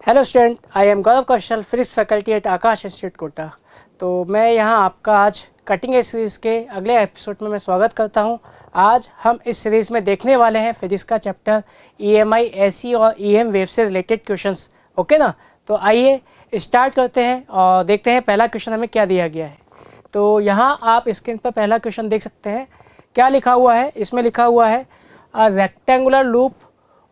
Hello student, I am Gaurav Kaushal, physics faculty at Aakash Institute Kota. तो मैं यहाँ आपका आज कटिंग एज सीरीज़ के अगले एपिसोड में मैं स्वागत करता हूँ। आज हम इस सीरीज़ में देखने वाले हैं फिजिक्स का चैप्टर EMI, SE और EM वेव से रिलेटेड क्वेश्चंस। ओके ना, तो आइए स्टार्ट करते हैं और देखते हैं पहला क्वेश्चन हमें क्या दिया गया है। तो यहाँ आप स्क्रीन पर पहला क्वेश्चन देख सकते हैं। क्या लिखा हुआ है? इसमें लिखा हुआ है a rectangular loop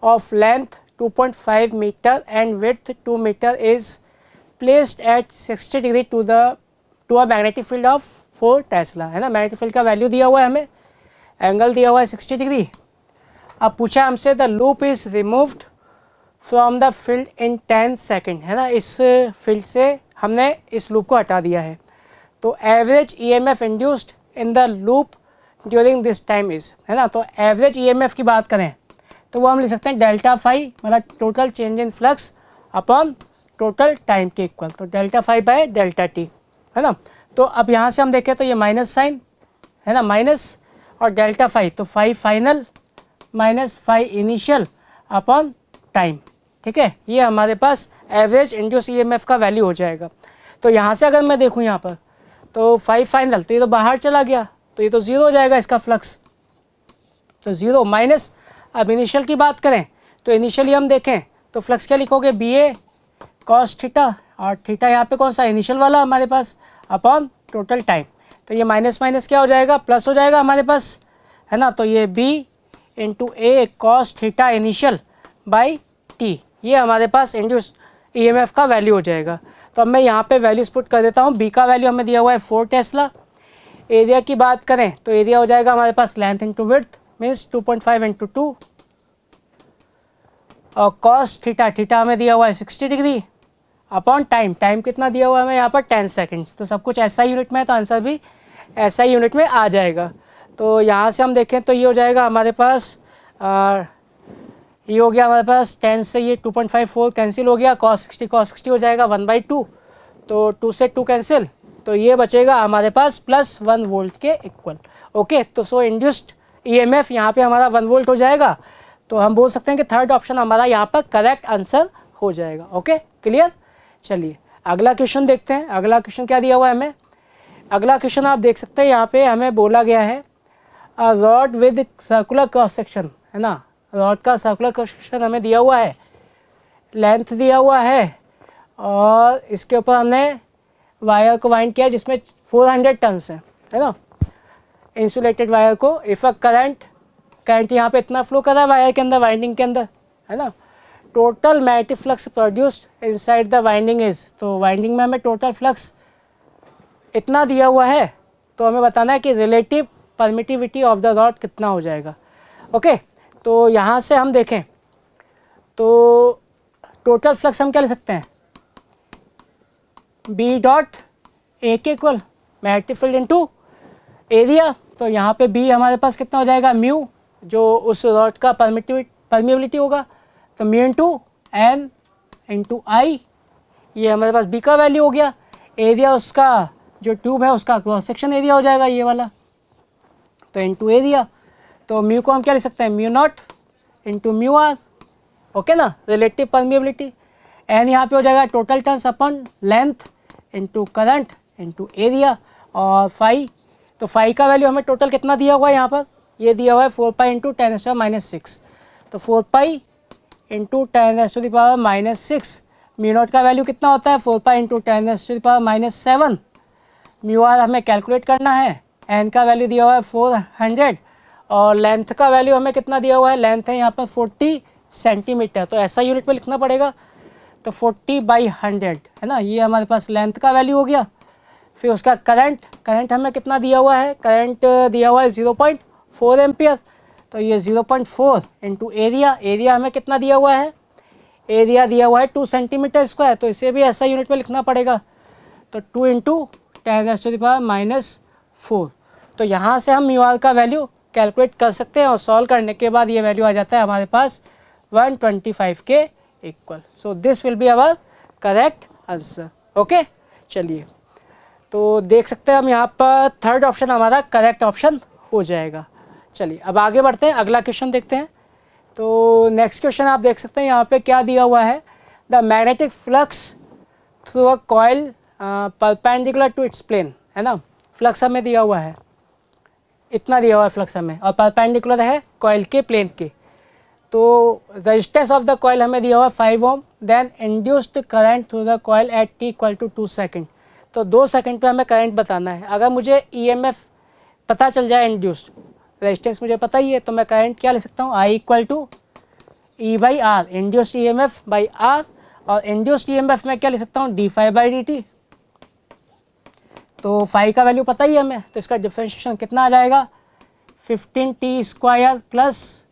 of length 2.5 meter and width 2 meter is placed at 60 degree to a magnetic field of 4 Tesla, है ना। मैग्नेटिक फील्ड का वैल्यू दिया हुआ है, हमें एंगल दिया हुआ है 60 डिग्री। अब पूछा हमसे the loop is removed from the field in 10 second, है ना। इस फील्ड से हमने इस लूप को हटा दिया है। तो average EMF induced in the loop during this time is, है ना। तो एवरेज EMF की बात करें तो वो हम लिख सकते हैं डेल्टा फाई, मतलब total change in flux upon total time के इक्वल। तो delta phi by delta t, है ना। तो अब यहाँ से हम देखें तो ये माइनस साइन, है ना, माइनस और डेल्टा फाई, तो phi final minus phi initial upon time, ठीक है। ये हमारे पास एवरेज इंड्यूस EMF का वैल्यू हो जाएगा। तो यहाँ से अगर मैं देखूँ यहाँ पर तो फाई फाइनल, तो ये तो बाहर चला गया, तो ये तो ज़ीरो हो जाएगा इसका फ्लक्स, तो ज़ीरो माइनस। अब इनिशियल की बात करें तो इनिशियली हम देखें तो फ्लक्स क्या लिखोगे, BA कॉस थीटा, और थीटा यहाँ पे कौन सा इनिशियल वाला हमारे पास, अपॉन टोटल टाइम। तो ये माइनस माइनस क्या हो जाएगा, प्लस हो जाएगा हमारे पास, है ना। तो ये B into A cos theta initial by T, ये हमारे पास इंड्यूस EMF का वैल्यू हो जाएगा। तो अब मैं यहाँ पे वैल्यूज पुट कर देता हूँ। B का वैल्यू हमें दिया हुआ है 4 टेस्ला। एरिया की बात करें तो एरिया हो जाएगा हमारे पास length into width means 2.5 into 2, और कॉस थीटा, थीटा हमें दिया हुआ है 60 डिग्री अपॉन टाइम, टाइम कितना दिया हुआ है हमें यहाँ पर 10 सेकेंड्स। तो सब कुछ SI यूनिट में है तो आंसर भी SI यूनिट में आ जाएगा। तो यहाँ से हम देखें तो ये हो जाएगा हमारे पास, ये हो गया हमारे पास 10 से ये 2.54 कैंसिल हो गया, कॉस 60 हो जाएगा 1/2, तो 2 से 2 कैंसिल, तो ये बचेगा हमारे पास +1 वोल्ट के इक्वल। ओके, तो सो इंड्यूस्ड EMF यहाँ पे हमारा 1 वोल्ट हो जाएगा। तो हम बोल सकते हैं कि थर्ड ऑप्शन हमारा यहाँ पर करेक्ट आंसर हो जाएगा। Okay, clear. चलिए अगला क्वेश्चन देखते हैं। अगला क्वेश्चन क्या दिया हुआ है हमें? अगला क्वेश्चन आप देख सकते हैं यहाँ पे हमें बोला गया है rod with circular cross section, है ना। रॉड का सर्कुलर क्रॉस सेक्शन हमें दिया हुआ है, लेंथ दिया हुआ है, और इसके ऊपर हमने वायर को वाइंड किया जिसमें 400 टन्स है ना, इंसुलेटेड वायर को। इफ़ अ करंट यहाँ पे इतना फ्लो कर रहा है वायर के अंदर, वाइंडिंग के अंदर, है ना। Total magnetic flux produced inside the winding is, तो वाइंडिंग में हमें टोटल फ्लक्स इतना दिया हुआ है, तो हमें बताना है कि relative permittivity of the rod कितना हो जाएगा। ओके, तो यहाँ से हम देखें तो टोटल फ्लक्स हम क्या ले सकते हैं, B डॉट A के equal magnetic field into area. तो यहाँ पे B हमारे पास कितना हो जाएगा, म्यू, जो उस रॉड का परमिएबिलिटी होगा, तो mu into N into I, ये हमारे पास B का वैल्यू हो गया। एरिया उसका जो ट्यूब है उसका क्रॉस सेक्शन एरिया हो जाएगा ये वाला, तो इंटू एरिया। तो म्यू को हम क्या लिख सकते हैं, mu naught into mu r, okay ना, रिलेटिव परमिएबिलिटी। N यहाँ पे हो जाएगा total turns upon length into current into area, और फाई, तो फाई का वैल्यू हमें टोटल कितना दिया हुआ है यहाँ पर, ये दिया हुआ है 4 पाई इंटू 10⁻⁻⁶। तो 4 पाई इंटू 10⁻⁻⁶, म्यू नॉट का वैल्यू कितना होता है 4 पाई इंटू 10⁻⁷। म्यू आर हमें कैलकुलेट करना है, एन का वैल्यू दिया हुआ है 400, और लेंथ का वैल्यू हमें कितना दिया हुआ है, लेंथ है यहाँ पर 40 सेंटीमीटर, तो ऐसा यूनिट में लिखना पड़ेगा, तो 40/100, है ना। ये हमारे पास लेंथ का वैल्यू हो गया। फिर उसका करंट हमें कितना दिया हुआ है, करंट दिया हुआ है 0.4 एम्पियर, तो ये 0.4 इंटू एरिया हमें कितना दिया हुआ है, एरिया दिया हुआ है 2 सेंटीमीटर स्क्वायर, तो इसे भी ऐसा यूनिट में लिखना पड़ेगा, तो 2 इंटू 10⁻⁴। तो यहाँ से हम म्यू आर का वैल्यू कैलकुलेट कर सकते हैं, और सॉल्व करने के बाद ये वैल्यू आ जाता है हमारे पास 125 के equal. So this will be our correct answer. Okay, चलिए तो देख सकते हैं हम यहाँ पर थर्ड ऑप्शन हमारा करेक्ट ऑप्शन हो जाएगा। चलिए अब आगे बढ़ते हैं, अगला क्वेश्चन देखते हैं। तो नेक्स्ट क्वेश्चन आप देख सकते हैं यहाँ पे क्या दिया हुआ है, the magnetic flux through a coil perpendicular to its plane, है ना। फ्लक्स हमें दिया हुआ है, इतना दिया हुआ है फ्लक्स हमें, और परपेंडिकुलर है कॉइल के प्लेन के। तो रेजिस्टेंस ऑफ द कॉइल हमें दिया हुआ 5 ohm, then induced current through the coil at t equal to 2 second. तो 2 सेकंड पे हमें करंट बताना है। अगर मुझे ईएमएफ पता चल जाए, इंड्यूस्ड रेजिस्टेंस मुझे पता ही है, तो मैं करंट क्या ले सकता हूँ, I equal to E by R, induced EMF by R. और इंड्यूस्ड ईएमएफ में क्या ले सकता हूँ, D phi by D T. तो फाई का वैल्यू पता ही है हमें, तो इसका डिफरेंशिएशन कितना आ जाएगा, 15t square plus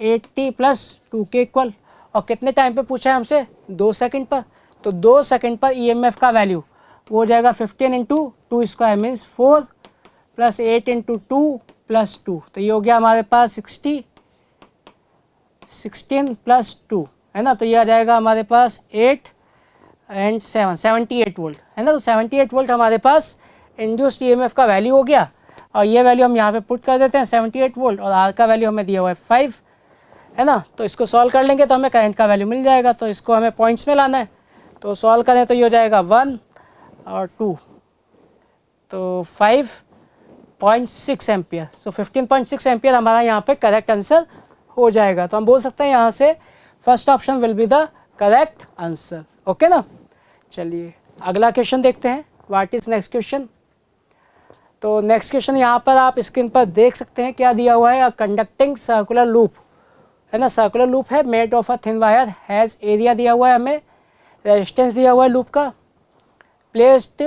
8t plus 2 के इक्वल। और कितने टाइम पे पूछा है हमसे, 2 सेकंड पर। तो 2 सेकंड पर ईएमएफ का वैल्यू वो हो जाएगा 15 into 2 square means 4 plus 8 into 2 plus 2। तो ये हो गया हमारे पास 16 प्लस 2, है ना। तो ये आ जाएगा हमारे पास 8 एंड 7 78 वोल्ट, है ना। तो 78 वोल्ट हमारे पास इंड्यूस्ड ईएमएफ का वैल्यू हो गया। और ये वैल्यू हम यहाँ पे पुट कर देते हैं 78 वोल्ट, और आर का वैल्यू हमें दिया हुआ है 5, है ना। तो इसको सॉल्व कर लेंगे तो हमें करंट का वैल्यू मिल जाएगा। तो इसको हमें पॉइंट्स में लाना है, तो सॉल्व करें तो ये हो जाएगा 1 और 2, तो 5.6 एम्पियर। सो 15.6 एम्पियर हमारा यहाँ पे करेक्ट आंसर हो जाएगा। तो हम बोल सकते हैं यहाँ से first option will be the correct answer. Okay ना। चलिए अगला क्वेश्चन देखते हैं, व्हाट इज नेक्स्ट क्वेश्चन। तो नेक्स्ट क्वेश्चन यहाँ पर आप स्क्रीन पर देख सकते हैं क्या दिया हुआ है, अ कंडक्टिंग सर्कुलर लूप, है ना। सर्कुलर लूप है, made of a thin wire, has area दिया हुआ है हमें, रेजिस्टेंस दिया हुआ है लूप का, placed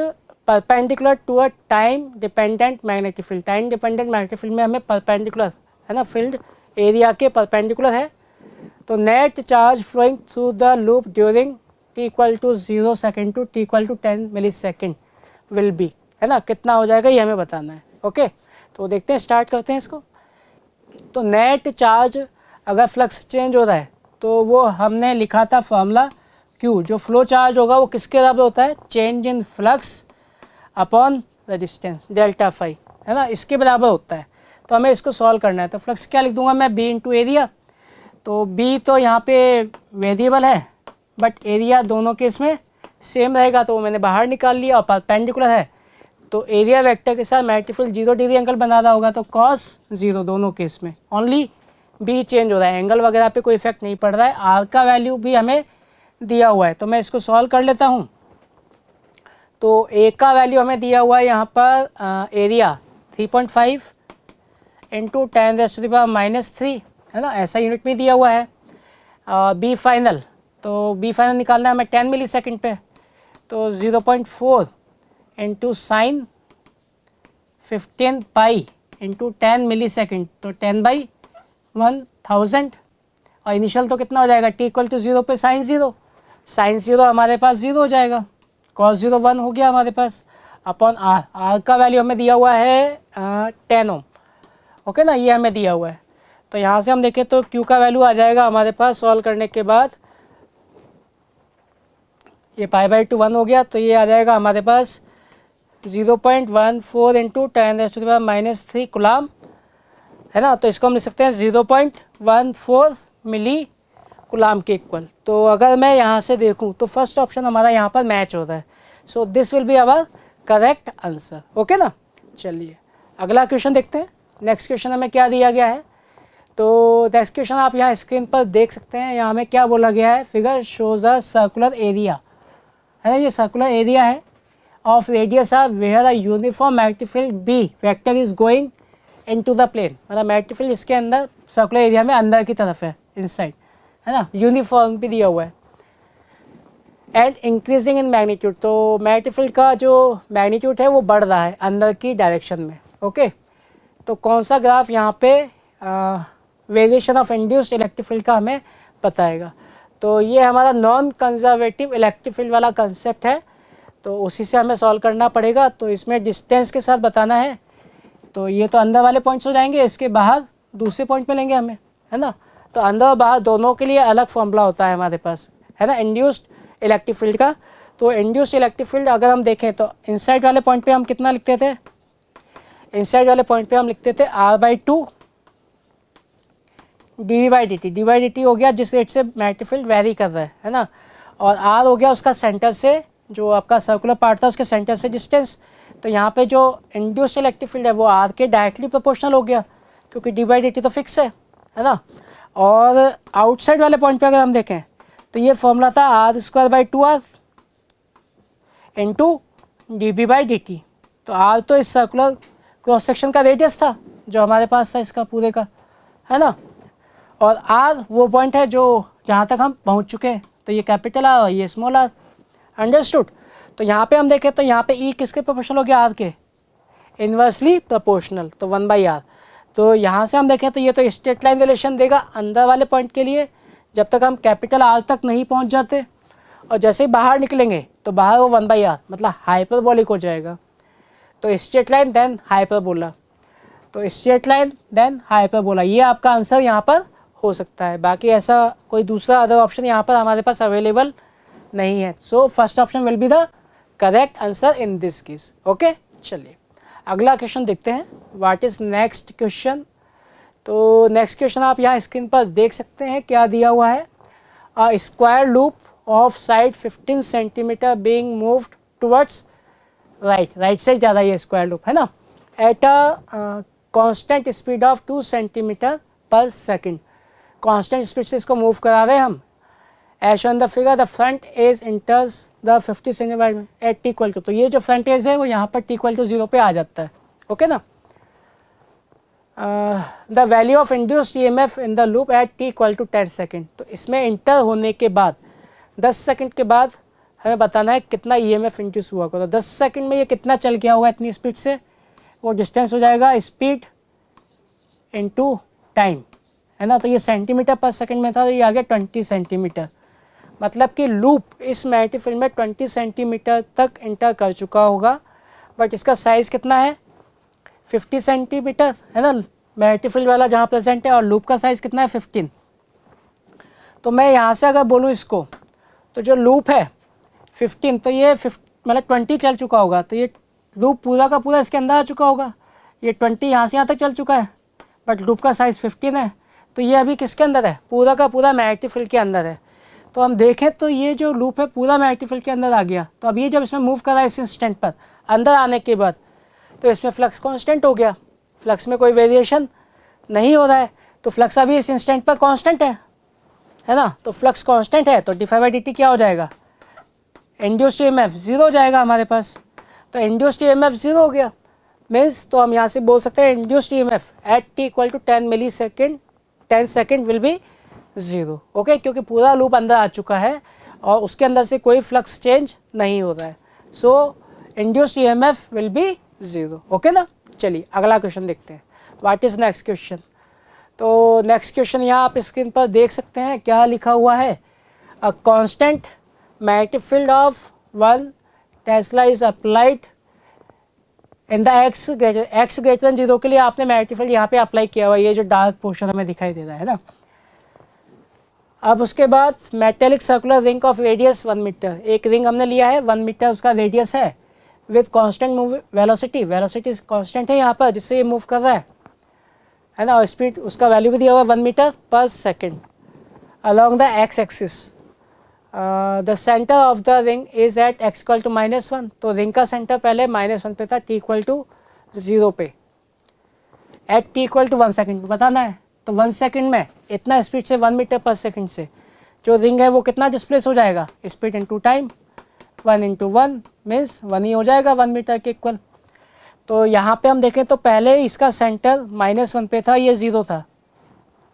perpendicular to a time dependent magnetic field. Time dependent magnetic field में हमें परपेंडिकुलर, है ना, फील्ड एरिया के परपेंडिकुलर है। तो net charge flowing through the loop during t equal to 0 second to t equal to 10 millisecond will be, है ना, कितना हो जाएगा ये हमें बताना है। ओके, तो देखते हैं, स्टार्ट करते हैं इसको। तो नेट चार्ज अगर फ्लक्स चेंज हो रहा है तो वो हमने लिखा था फॉर्मूला Q, जो फ्लो चार्ज होगा वो किसके बराबर होता है, change in flux upon resistance delta phi, है ना, इसके बराबर होता है। तो हमें इसको सॉल्व करना है। तो फ्लक्स क्या लिख दूंगा मैं, B इंटू एरिया। तो B तो यहाँ पे वेरिएबल है, बट एरिया दोनों केस में सेम रहेगा, तो वो मैंने बाहर निकाल लिया। और परपेंडिकुलर है तो एरिया वेक्टर के साथ मैग्नेटिक फील्ड 0 डिग्री एंगल बना रहा होगा, तो cos 0 दोनों केस में, ओनली B चेंज हो रहा है, एंगल वगैरह पे कोई इफेक्ट नहीं पड़ रहा है। R का वैल्यू भी हमें दिया हुआ है, तो मैं इसको सॉल्व कर लेता हूँ। तो A का वैल्यू हमें दिया हुआ है यहाँ पर एरिया 3.5 इंटू 10⁻⁻3, है ना, ऐसा यूनिट में दिया हुआ है। B फाइनल, तो B फाइनल निकालना है हमें 10 मिली सेकेंड पे, तो 0.4 इंटू साइन 15 पाई इंटू 10 मिली सेकेंड, तो 10/1000। और इनिशियल तो कितना हो जाएगा, t इक्वल टू 0 पे साइन 0, साइन 0 हमारे पास 0 हो जाएगा, cos 0 1 हो गया हमारे पास, अपॉन r। r का वैल्यू हमें दिया हुआ है 10 ओम, ओके ना, ये हमें दिया हुआ है। तो यहाँ से हम देखें तो q का वैल्यू आ जाएगा हमारे पास सॉल्व करने के बाद, ये π/2 1 हो गया, तो ये आ जाएगा हमारे पास 0.14 इंटू 10⁻³ कूलम, है ना। तो इसको हम लिख सकते हैं 0.14 मिली कूलम के इक्वल। तो अगर मैं यहाँ से देखूँ तो फर्स्ट ऑप्शन हमारा यहाँ पर मैच होता है, so this will be our correct answer. Okay ना। चलिए अगला क्वेश्चन देखते हैं। नेक्स्ट क्वेश्चन हमें क्या दिया गया है, तो नेक्स्ट क्वेश्चन आप यहाँ स्क्रीन पर देख सकते हैं। यहाँ हमें क्या बोला गया है, figure shows a circular area, है ना, ये सर्कुलर एरिया है of radius R where a uniform magnetic field B vector is going into the plane, मतलब मैग्नेटिक फील्ड इसके अंदर सर्कुलर एरिया में अंदर की तरफ है, इनसाइड, है ना, यूनिफॉर्म भी दिया हुआ है। एंड इंक्रीजिंग इन मैग्नीट्यूड, तो मैग्नेटिक फील्ड का जो मैग्नीट्यूड है वो बढ़ रहा है अंदर की डायरेक्शन में। ओके, तो कौन सा ग्राफ यहाँ पे variation of induced electric field का हमें बताएगा। तो ये हमारा नॉन कंजर्वेटिव इलेक्ट्रिक फील्ड वाला कंसेप्ट है, तो उसी से हमें सॉल्व करना पड़ेगा। तो इसमें डिस्टेंस के साथ बताना है, तो ये तो अंदर वाले पॉइंट्स हो जाएंगे, इसके बाहर दूसरे पॉइंट में लेंगे हमें, है ना। तो अंदर और बाहर दोनों के लिए अलग फॉर्मूला होता है हमारे पास, है ना, इंड्यूस्ड इलेक्ट्रिक फील्ड का। तो इंड्यूस्ड इलेक्ट्रिक फील्ड अगर हम देखें तो इनसाइड वाले पॉइंट पे हम कितना लिखते थे, इनसाइड वाले पॉइंट पे हम लिखते थे r/2 dv/dt। dv/dt हो गया जिस रेट से मैग्नेटिक फील्ड वेरी कर रहा है ना। और आर हो गया उसका सेंटर से, जो आपका सर्कुलर पार्ट था उसके सेंटर से डिस्टेंस। तो यहाँ पे जो इंड्यूस्ड इलेक्ट्रिक फील्ड है वो आर के डायरेक्टली प्रोपोर्शनल हो गया, क्योंकि डी बाई डी टी तो फिक्स है ना। और आउटसाइड वाले पॉइंट पे अगर हम देखें तो ये फॉर्मूला था R square by 2r into d B by D T. तो आर तो इस सर्कुलर क्रॉस सेक्शन का रेडियस था जो हमारे पास था इसका पूरे का, है ना। और आर वो पॉइंट है जो जहाँ तक हम पहुँच चुके हैं, तो ये कैपिटल आर और ये स्मॉल आर, अंडरस्टूड। तो यहाँ पे हम देखें तो यहाँ पे ई किसके प्रोपोर्शनल हो गया, आर के, इन्वर्सली प्रोपोर्शनल, तो 1/r। तो यहाँ से हम देखें तो ये तो स्ट्रेट लाइन रिलेशन देगा अंदर वाले पॉइंट के लिए जब तक हम कैपिटल आर तक नहीं पहुँच जाते, और जैसे ही बाहर निकलेंगे तो बाहर वो 1/r मतलब हाइपरबोलिक हो जाएगा। तो स्ट्रेट लाइन देन हाइपरबोला, तो स्ट्रेट लाइन देन हाइपरबोला, ये आपका आंसर यहाँ पर हो सकता है। बाकी ऐसा कोई दूसरा अदर ऑप्शन यहाँ पर हमारे पास अवेलेबल नहीं है। So first option will be the correct answer in this case. Okay, चलिए अगला क्वेश्चन देखते हैं। What is next question. तो नेक्स्ट क्वेश्चन आप यहाँ स्क्रीन पर देख सकते हैं क्या दिया हुआ है। A square loop of side 15 centimetre being moved towards right side ज़्यादा ये स्क्वायर लूप है ना, at a constant speed of 2 centimetre per second. Constant speed से इसको मूव करा रहे हैं हम। As on the figure the front edge enters the 50 centimetre at t equal to, तो ये जो फ्रंट एज है वो यहाँ पर टी इक्वल टू 0 पे आ जाता है। ओके ना। The value of induced EMF in the loop at t equal to 10 second. तो इसमें इंटर होने के बाद 10 सेकेंड के बाद हमें बताना है कितना ईएमएफ इंड्यूस हुआ होगा। तो 10 सेकेंड में ये कितना चल गया होगा इतनी स्पीड से, वो डिस्टेंस हो जाएगा स्पीड इनटू टाइम, है ना। तो ये सेंटीमीटर पर सेकेंड में था, तो ये आ गया 20 सेंटीमीटर। मतलब कि लूप इस मैग्नेटिक फील्ड में 20 सेंटीमीटर तक इंटर कर चुका होगा, बट इसका साइज़ कितना है 50 सेंटीमीटर, है ना, मैग्नेटिक फील्ड वाला जहाँ प्रेजेंट है, और लूप का साइज़ कितना है 15। तो मैं यहाँ से अगर बोलूँ इसको, तो जो लूप है 15, तो ये मतलब 20 चल चुका होगा, तो ये लूप पूरा का पूरा इसके अंदर आ चुका होगा। ये 20 यहाँ से यहाँ तक चल चुका है, बट लूप का साइज़ 15 है, तो ये अभी किसके अंदर है, पूरा का पूरा मैग्नेटिक फील्ड के अंदर है। तो हम देखें तो ये जो लूप है पूरा मैग्नेटिक फील्ड के अंदर आ गया। तो अब ये जब इसमें मूव करा इस इंस्टेंट पर अंदर आने के बाद, तो इसमें फ्लक्स कांस्टेंट हो गया, फ्लक्स में कोई वेरिएशन नहीं हो रहा है। तो फ्लक्स अभी इस इंस्टेंट पर कांस्टेंट है ना। तो फ्लक्स कांस्टेंट है तो d/dt क्या हो जाएगा, इंड्यूस्ड ईएमएफ 0 हो जाएगा हमारे पास। तो इंड्यूस्ड ईएमएफ 0 हो गया मीन्स, तो हम यहाँ से बोल सकते हैं induced EMF at t equal to 10 millisecond 10 second will be 0। Okay, क्योंकि पूरा लूप अंदर आ चुका है और उसके अंदर से कोई फ्लक्स चेंज नहीं हो रहा है। So induced EMF will be 0। Okay ना। चलिए अगला क्वेश्चन देखते हैं। What is next question. तो नेक्स्ट क्वेश्चन यहाँ आप स्क्रीन पर देख सकते हैं क्या लिखा हुआ है। A constant magnetic field of 1 Tesla is applied in the x greater than 0 के लिए आपने मैग्नेटिक फील्ड यहाँ पे अप्लाई किया हुआ है। ये जो डार्क पोर्शन हमें दिखाई दे रहा है ना। अब उसके बाद metallic circular ring of radius 1 metre, एक रिंग हमने लिया है 1 मीटर उसका रेडियस है, with constant move velocity, velocity constant है यहाँ पर जिससे ये मूव कर रहा है ना। और स्पीड उसका वैल्यू भी दिया हुआ है 1 metre per second along the x axis. The centre of the ring is at x equal to -1। तो रिंग का सेंटर पहले -1 पे था, t इक्वल टू 0 पे, at t equal to 1 second बताना है। तो 1 सेकेंड में इतना स्पीड से 1 मीटर पर सेकेंड से जो रिंग है वो कितना डिस्प्लेस हो जाएगा, speed into time, 1 into 1 means 1 ही हो जाएगा 1 मीटर के इक्वल। तो यहाँ पे हम देखें तो पहले इसका सेंटर -1 पे था, ये 0 था,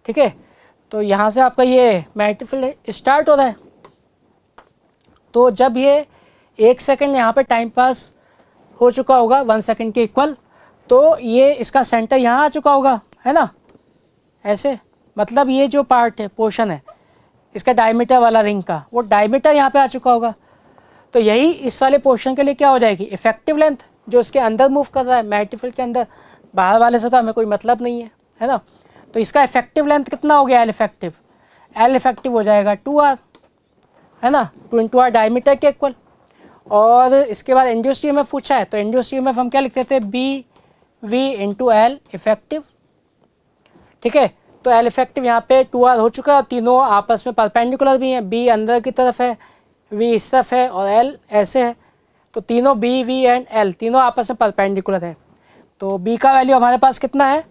ठीक है। तो यहाँ से आपका ये मैग्नेटिक फील्ड स्टार्ट हो रहा है। तो जब ये 1 सेकेंड यहाँ पे टाइम पास हो चुका होगा 1 सेकेंड के इक्वल, तो ये इसका सेंटर यहाँ आ चुका होगा, है ना, ऐसे। मतलब ये जो पार्ट है, पोर्शन है इसका डायमीटर वाला रिंग का, वो डायमीटर यहाँ पे आ चुका होगा। तो यही इस वाले पोर्शन के लिए क्या हो जाएगी, इफेक्टिव लेंथ, जो इसके अंदर मूव कर रहा है मैग्नेटिक फील्ड के अंदर, बाहर वाले से तो हमें कोई मतलब नहीं है ना। तो इसका इफेक्टिव लेंथ कितना हो गया, एल इफेक्टिव हो जाएगा 2r, है ना, 2 इंटू आर डायमीटर के इक्वल। और इसके बाद इंड्यूस्ड ईएमएफ पूछा है, तो इंड्यूस्ड ईएमएफ हम क्या लिखते थे, B V into L effective, ठीक है। तो एल इफेक्टिव यहाँ पे 2r हो चुका है और तीनों आपस में परपेंडिकुलर भी हैं, बी अंदर की तरफ है, V इस तरफ है और L ऐसे है, तो तीनों B, V एंड L तीनों आपस में परपेंडिकुलर है। तो B का वैल्यू हमारे पास कितना है,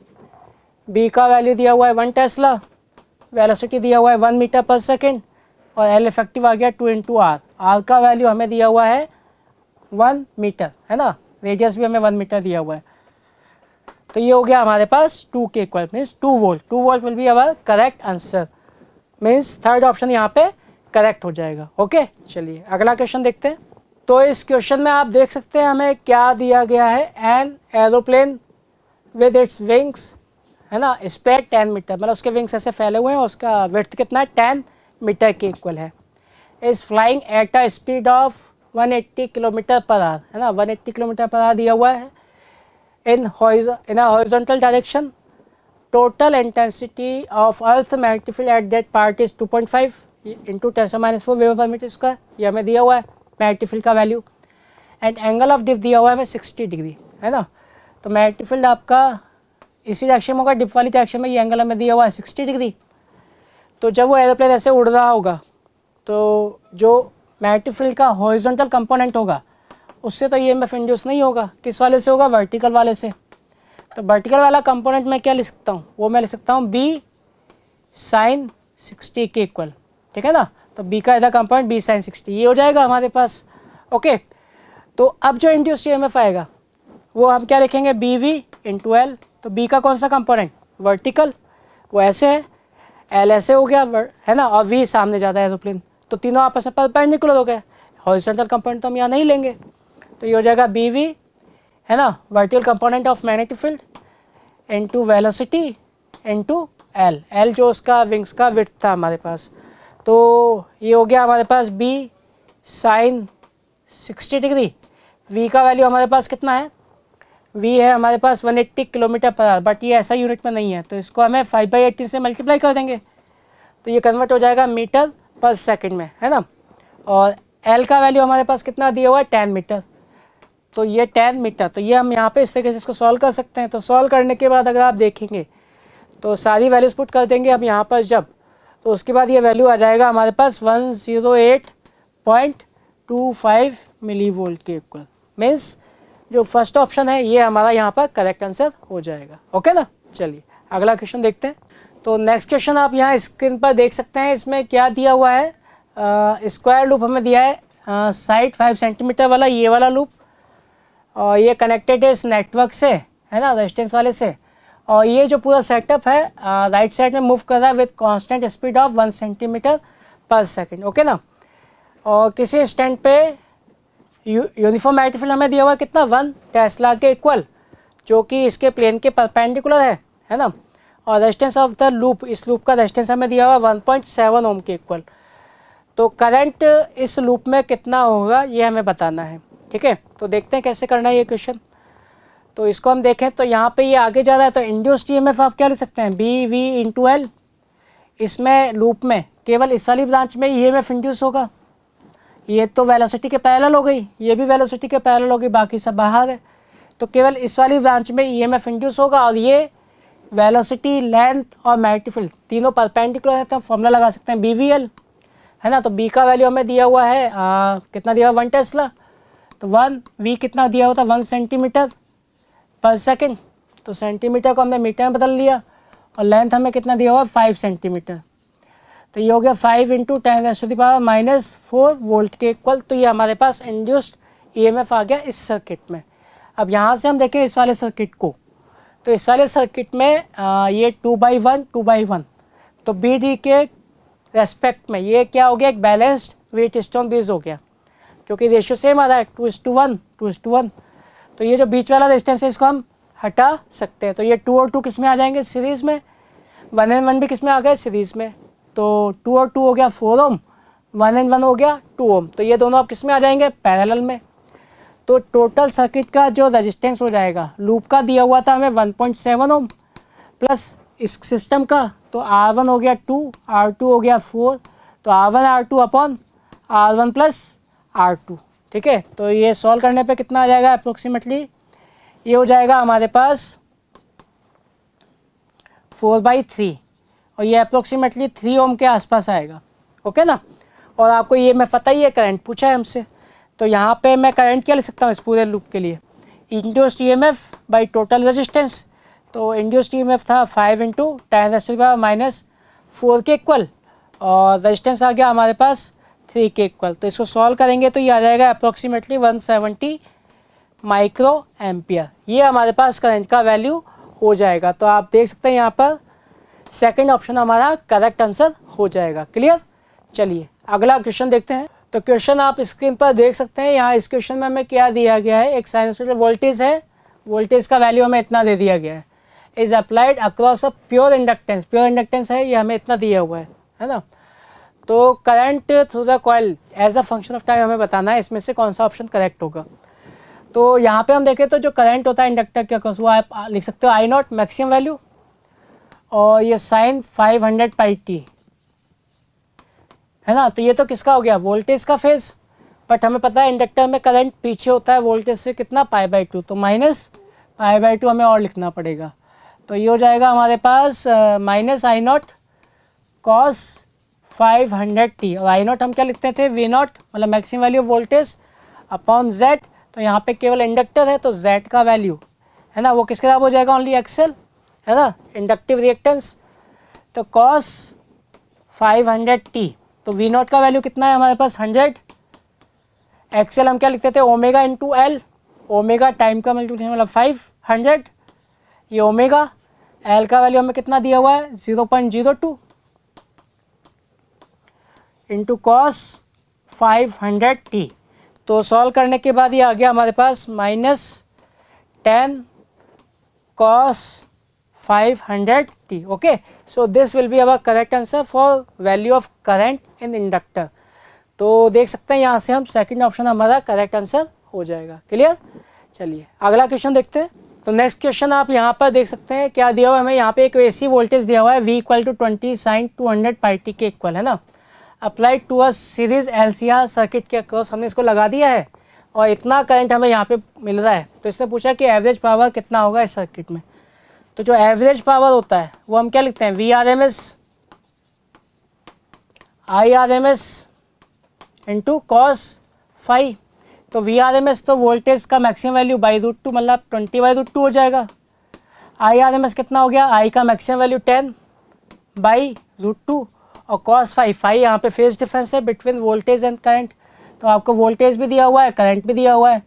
B का वैल्यू दिया हुआ है 1 टेस्ला, वेलोसिटी दिया हुआ है 1 मीटर पर सेकेंड, और L इफेक्टिव आ गया 2 इंटू आर। आर का वैल्यू हमें दिया हुआ है 1 मीटर, है ना, रेडियस भी हमें 1 मीटर दिया हुआ है। तो ये हो गया हमारे पास 2 के equal, means 2 volt. 2 volt will be our correct answer, means third option यहाँ पे करेक्ट हो जाएगा। ओके, चलिए अगला क्वेश्चन देखते हैं। तो इस क्वेश्चन में आप देख सकते हैं हमें क्या दिया गया है, an aeroplane with its wings, है ना, स्प्रेड 10 मीटर, मतलब उसके विंग्स ऐसे फैले हुए हैं, उसका विड्थ कितना है 10 मीटर के इक्वल है, is flying at a speed of 180 kilometre per hour, है ना, 180 किलोमीटर पर आवर दिया हुआ है, in a horizontal direction. Total intensity of earth magnetic field at that part is 2.5 into 10⁻⁴ weber per metre square, ये हमें दिया हुआ है मैग्नेटिक फील्ड का value. And angle of dip दिया हुआ है हमें 60 डिग्री, है ना। तो मैग्नेटिक फील्ड आपका इसी डायरेक्शन में होगा, डिप वाली डायरेक्शन में, ये एंगल हमें दिया हुआ है 60 डिग्री। तो जब वो एरोप्लेन ऐसे उड़ रहा होगा तो जो मैग्नेटिक फील्ड का हॉरिजॉन्टल कंपोनेंट होगा उससे तो ईएमएफ इंड्यूस नहीं होगा, किस वाले से होगा, वर्टिकल वाले से। तो वर्टिकल वाला कंपोनेंट मैं क्या लिख सकता हूँ, वो मैं लिख सकता हूँ बी साइन 60 के इक्वल, ठीक है ना। तो बी का इधर कंपोनेंट बी साइन 60, ये हो जाएगा हमारे पास। ओके, तो अब जो इंड्यूस ईएमएफ आएगा वो हम क्या लिखेंगे, बी वी इंटू एल। तो बी का कौन सा कंपोनेंट, वर्टिकल, वो ऐसे है, एल ऐसे हो गया, है ना, और वी सामने ज़्यादा है एरोप्लेन, तो तीनों आपस में परपेंडिकुलर हो गए, हॉरिजॉन्टल कंपोनेंट तो हम यहाँ नहीं लेंगे। तो ये हो जाएगा बी वी, है ना, vertical component of magnetic field into velocity into L, L जो उसका विंग्स का विड्थ था हमारे पास। तो ये हो गया हमारे पास बी साइन 60 डिग्री। वी का वैल्यू हमारे पास कितना है, वी है हमारे पास 180 किलोमीटर पर आवर, बट ये ऐसा यूनिट में नहीं है, तो इसको हमें 5/18 से मल्टीप्लाई कर देंगे, तो ये कन्वर्ट हो जाएगा मीटर पर सेकंड में, है ना। और एल का वैल्यू हमारे पास कितना दिया हुआ है, 10 मीटर, तो ये 10 मीटर, तो ये हम यहाँ पे इस तरीके से इसको सॉल्व कर सकते हैं। तो सॉल्व करने के बाद अगर आप देखेंगे तो सारी वैल्यूज पुट कर देंगे अब यहाँ पर जब, तो उसके बाद ये वैल्यू आ जाएगा हमारे पास 108.25 मिली वोल्ट के इक्वल, मीन्स जो फर्स्ट ऑप्शन है ये हमारा यहाँ पर करेक्ट आंसर हो जाएगा। ओके ना, चलिए अगला क्वेश्चन देखते हैं। तो नेक्स्ट क्वेश्चन आप यहाँ स्क्रीन पर देख सकते हैं, इसमें क्या दिया हुआ है, स्क्वायर लूप हमें दिया है, साइड 5 सेंटीमीटर वाला ये वाला लूप, और ये कनेक्टेड है इस नेटवर्क से, है ना, रेजिस्टेंस वाले से, और ये जो पूरा सेटअप है राइट साइड में मूव कर रहा है with constant speed of 1 centimetre पर सेकंड। ओके ना, और किसी स्टैंड पे यूनिफॉर्म मैग्नेटिक फील्ड हमें दिया हुआ है कितना, 1 टेस्ला के इक्वल, जो कि इसके प्लेन के परपेंडिकुलर है ना। और रेजिस्टेंस ऑफ द लूप, इस लूप का रेजिस्टेंस हमें दिया हुआ है 1.7 ओम के इक्वल। तो करंट इस लूप में कितना होगा ये हमें बताना है, ठीक है। तो देखते हैं कैसे करना है ये क्वेश्चन। तो इसको हम देखें तो यहाँ पे ये आगे जा रहा है, तो इंड्यूस्ड ईएमएफ आप क्या लिख सकते हैं, बी वी इंटू एल। इसमें लूप में केवल इस वाली ब्रांच में ईएमएफ इंड्यूस होगा, ये तो वेलोसिटी के पैरेलल हो गई, ये भी वेलोसिटी के पैरेलल होगी, बाकी सब बाहर है, तो केवल इस वाली ब्रांच में ईएमएफ इंड्यूस होगा। और ये वेलोसिटी, लेंथ और मैग्नेटिक फील्ड तीनों परपेंडिकुलर है, तो फॉर्मूला लगा सकते हैं बी वी एल, है ना। तो बी का वैल्यू हमें दिया हुआ है कितना दिया हुआ, 1 टेस्ला, तो 1 वी कितना दिया हुआ था, 1 सेंटीमीटर पर सेकंड, तो सेंटीमीटर को हमने मीटर में बदल लिया, और लेंथ हमें कितना दिया हुआ, 5 सेंटीमीटर, तो ये हो गया 5 इंटू 10⁻⁴ वोल्ट के इक्वल। तो ये हमारे पास इंड्यूस्ड ईएमएफ आ गया इस सर्किट में। अब यहाँ से हम देखें इस वाले सर्किट को, तो इस वाले सर्किट में ये 2/1, तो बी डी के रेस्पेक्ट में ये क्या हो गया, एक बैलेंस्ड व्हीटस्टोन ब्रिज हो गया, क्योंकि रेशियो सेम आ रहा है 2:1। तो ये जो बीच वाला रेजिस्टेंस है इसको हम हटा सकते हैं, तो ये 2 और 2 किस में आ जाएंगे, सीरीज़ में, 1 और 1 भी किस में आ गए, सीरीज़ में, तो 2 और 2 हो गया 4 ओम, 1 और 1 हो गया 2 ओम, तो ये दोनों अब किस में आ जाएंगे, पैरेलल में। तो टोटल सर्किट का जो रेजिस्टेंस हो जाएगा, लूप का दिया हुआ था हमें 1.7 ओम प्लस इस सिस्टम का, तो R1 हो गया 2, R2 हो गया 4, तो R1 R2 upon R1 plus R2, ठीक है। तो ये सॉल्व करने पे कितना आ जाएगा अप्रोक्सीमेटली, ये हो जाएगा हमारे पास 4/3, और ये अप्रोक्सीमेटली 3 ओम के आसपास आएगा। ओके ना, और आपको ये मैं पता ही है करंट पूछा है हमसे, तो यहाँ पे मैं करंट क्या लिख सकता हूँ इस पूरे लूप के लिए, induced EMF by total resistance. तो इंड्यूस्ड ईएमएफ था 5 इंटू 10⁻⁻⁴ के इक्वल, और रेजिस्टेंस आ गया हमारे पास 3 के इक्वल। तो इसको सॉल्व करेंगे तो ये आ जाएगा अप्रॉक्सीमेटली 170 माइक्रो एम्पियर। ये हमारे पास करंट का वैल्यू हो जाएगा। तो आप देख सकते हैं यहाँ पर सेकंड ऑप्शन हमारा करेक्ट आंसर हो जाएगा। क्लियर। चलिए अगला क्वेश्चन देखते हैं। तो क्वेश्चन आप स्क्रीन पर देख सकते हैं। यहाँ इस क्वेश्चन में हमें क्या दिया गया है, एक साइनसॉइडल वोल्टेज है, वोल्टेज का वैल्यू हमें इतना दे दिया गया है, is applied across a pure inductance, pure inductance है ये हमें इतना दिया हुआ है ना। तो current through the coil as a function of time हमें बताना है इसमें से कौन सा ऑप्शन करेक्ट होगा। तो यहाँ पे हम देखें तो जो करंट होता है इंडक्टर के अक्रॉस वो आप लिख सकते हो आई नॉट मैक्सिमम वैल्यू, और ये साइन 500 पाई टी है ना। तो ये तो किसका हो गया, वोल्टेज का फेज, बट हमें पता है इंडक्टर में करंट पीछे होता है वोल्टेज से कितना, π/2, तो -π/2 हमें और लिखना पड़ेगा। तो ये हो जाएगा हमारे पास minus I naught cos 500t, और आई नॉट हम क्या लिखते थे, वी नॉट मतलब maximum value of voltage upon Z. तो यहाँ पे केवल इंडक्टर है तो जेड का वैल्यू है ना वो किसके बराबर हो जाएगा, ओनली एक्सएल है ना, इंडक्टिव रिएक्टेंस। तो कॉस 500t, तो वी नॉट का वैल्यू कितना है हमारे पास 100, एक्सएल हम क्या लिखते थे omega into L, omega time का मल्टीप्लिकेशन मतलब 500, ये ओमेगा, एल का वैल्यू हमें कितना दिया हुआ है 0.02 इंटू कॉस 500t। तो सॉल्व करने के बाद ये आ गया हमारे पास -10 cos 500t। Okay, so this will be our correct answer for value of current in inductor. तो देख सकते हैं यहाँ से हम सेकंड ऑप्शन हमारा करेक्ट आंसर हो जाएगा। क्लियर। चलिए अगला क्वेश्चन देखते हैं। तो नेक्स्ट क्वेश्चन आप यहाँ पर देख सकते हैं क्या दिया हुआ है हमें, यहाँ पे एक एसी वोल्टेज दिया हुआ है V = 20 sin 200 पाई टी के इक्वल है ना, applied to a series LCR circuit के अक्रॉस हमने इसको लगा दिया है, और इतना करंट हमें यहाँ पे मिल रहा है। तो इससे पूछा कि एवरेज पावर कितना होगा इस सर्किट में। तो जो एवरेज पावर होता है वो हम क्या लिखते हैं, VRMS IRMS into cos phi. तो VRMS तो वोल्टेज का मैक्सिमम वैल्यू /√2 मतलब 20/√2 हो जाएगा। IRMS कितना हो गया, I का मैक्सिमम वैल्यू 10/√2, और कॉस फाई यहाँ पे फेज डिफरेंस है बिटवीन वोल्टेज एंड करंट। तो आपको वोल्टेज भी दिया हुआ है करंट भी दिया हुआ है,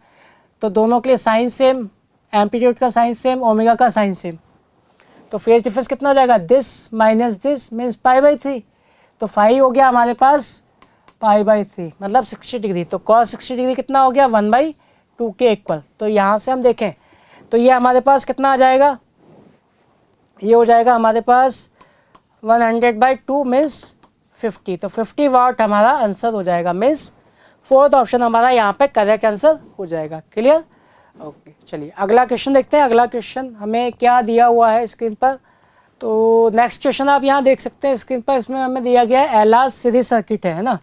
तो दोनों के लिए साइन सेम, एम्पलीट्यूड का साइन सेम, ओमेगा का साइन सेम। तो फेज डिफरेंस कितना हो जाएगा, दिस माइनस दिस मीन्स π/3। तो फाई हो गया हमारे पास π/3 मतलब 60 डिग्री। तो कॉस 60 डिग्री कितना हो गया 1/2 के इक्वल। तो यहाँ से हम देखें तो ये हमारे पास कितना आ जाएगा, ये हो जाएगा हमारे पास 100/2 मीन्स 50। तो 50 वाट हमारा आंसर हो जाएगा, मीन्स फोर्थ ऑप्शन हमारा यहाँ पे करेक्ट आंसर हो जाएगा। क्लियर। ओके चलिए अगला क्वेश्चन देखते हैं। अगला क्वेश्चन हमें क्या दिया हुआ है स्क्रीन पर। तो नेक्स्ट क्वेश्चन आप यहाँ देख सकते हैं स्क्रीन पर, इसमें हमें दिया गया है LR सीरीज सर्किट है ना,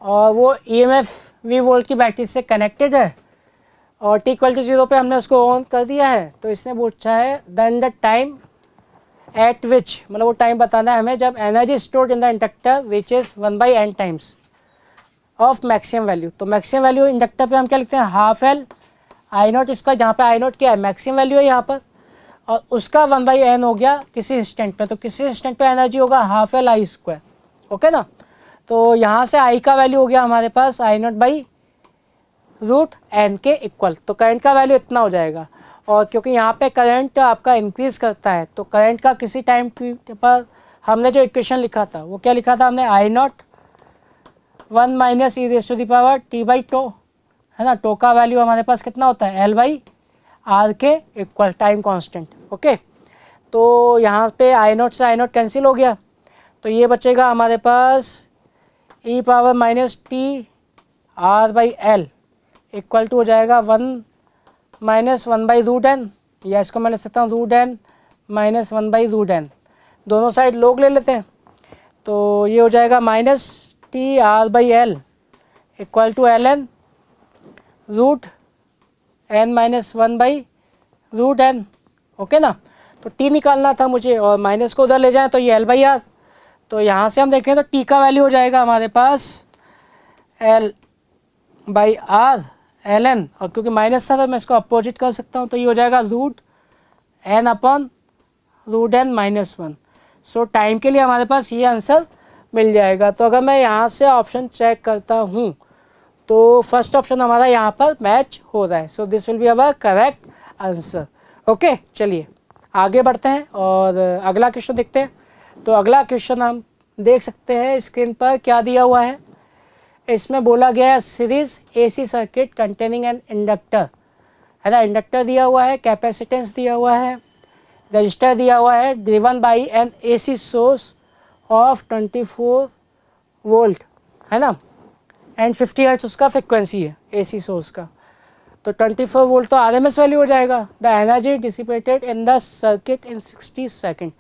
और वो EMF V वोल्ट की बैटरी से कनेक्टेड है, और t = 0 पे हमने उसको ऑन कर दिया है। तो इसने पूछा है then the time at which, मतलब वो टाइम बताना है हमें जब energy stored in the inductor reaches 1/n times of maximum value. तो मैक्सिमम वैल्यू इंडक्टर पे हम क्या लिखते हैं, हाफ एल आई नॉट इसका, जहाँ पे आई नॉट क्या है मैक्सिमम वैल्यू है यहाँ पर, और उसका 1/n हो गया किसी इंस्टेंट पे। तो किसी इंस्टेंट पे एनर्जी होगा half L I square. Okay ना। तो यहाँ से आई का वैल्यू हो गया हमारे पास I0/√n के इक्वल। तो करंट का वैल्यू इतना हो जाएगा, और क्योंकि यहाँ पे करंट आपका इंक्रीज़ करता है तो करंट का किसी टाइम पर हमने जो इक्वेशन लिखा था वो क्या लिखा था हमने, I0 1 - e⁻t/τ है ना। टो का वैल्यू हमारे पास कितना होता है L/R के इक्वल, टाइम कांस्टेंट। ओके, तो यहाँ पे I0 से I0 कैंसिल हो गया, तो ये बचेगा हमारे पास e⁻t/R/L इक्वल टू हो जाएगा 1 - 1/√n, या इसको मैं लिख सकता हूँ √n - 1/√n। दोनों साइड लोग ले लेते हैं, तो ये हो जाएगा -t/R/L equal to ln √n - 1/√n। Okay ना। तो t निकालना था मुझे, और माइनस को उधर ले जाएं तो ये L/R। तो यहाँ से हम देखें तो t का वैल्यू हो जाएगा हमारे पास L by R L N, और क्योंकि माइनस था तो मैं इसको अपोजिट कर सकता हूँ, तो ये हो जाएगा root n upon root n minus one. So time के लिए हमारे पास ये आंसर मिल जाएगा। तो अगर मैं यहाँ से ऑप्शन चेक करता हूँ तो फर्स्ट ऑप्शन हमारा यहाँ पर मैच हो रहा है। So this will be our correct answer. Okay, चलिए आगे बढ़ते हैं और अगला क्वेश्चन देखते हैं। तो अगला क्वेश्चन हम देख सकते हैं स्क्रीन पर क्या दिया हुआ है। इसमें बोला गया है series AC circuit containing an inductor, है ना। इंडक्टर दिया हुआ है, कैपेसिटेंस दिया हुआ है, रजिस्टर दिया हुआ है, driven by N AC source of 24 volt, है ना, एंड 50 हर्ट्ज उसका फ्रिक्वेंसी है एसी सोर्स का। तो 24 वोल्ट तो आरएमएस वैल्यू हो जाएगा। The energy dissipated in the circuit in 60 second.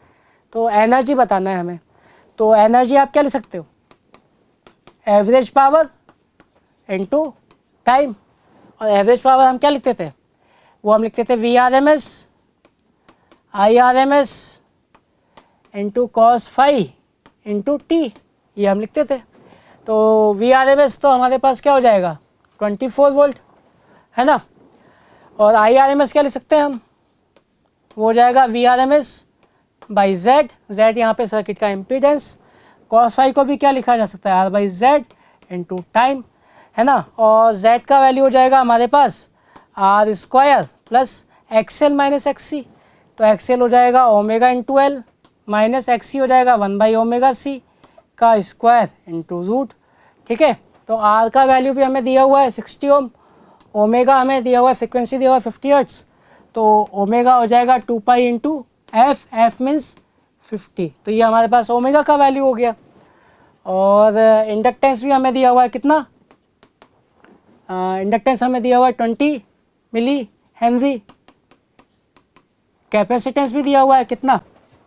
तो एनर्जी बताना है हमें। तो एनर्जी आप क्या लिख सकते हो, एवरेज पावर इनटू टाइम। और एवरेज पावर हम क्या लिखते थे, वो हम लिखते थे V R M S I R M S into cos phi into t, ये हम लिखते थे। तो वी आर एम एस तो हमारे पास क्या हो जाएगा 24 वोल्ट, है ना। और आई आर एम एस क्या लिख सकते हैं हम, वो हो जाएगा V R M S by Z. Z यहाँ पे सर्किट का इम्पीडेंस। कॉस फाई को भी क्या लिखा जा सकता है, R by Z into time, है ना। और जेड का वैल्यू हो जाएगा हमारे पास R square plus XL minus XC. तो एक्सएल हो जाएगा omega into L minus XC हो जाएगा 1 बाई ओमेगा सी का स्क्वायर इंटू रूट। ठीक है, तो आर का वैल्यू भी हमें दिया हुआ है 60 ओम, ओमेगा हमें दिया हुआ है, फ्रिक्वेंसी दिया हुआ है 50 हर्ट्ज। तो ओमेगा हो जाएगा 2 pi into F, F means 50। तो ये हमारे पास ओमेगा का वैल्यू हो गया। और इंडक्टेंस भी हमें दिया हुआ है कितना, इंडक्टेंस हमें दिया हुआ है 20 मिली हेनरी। कैपेसिटेंस भी दिया हुआ है कितना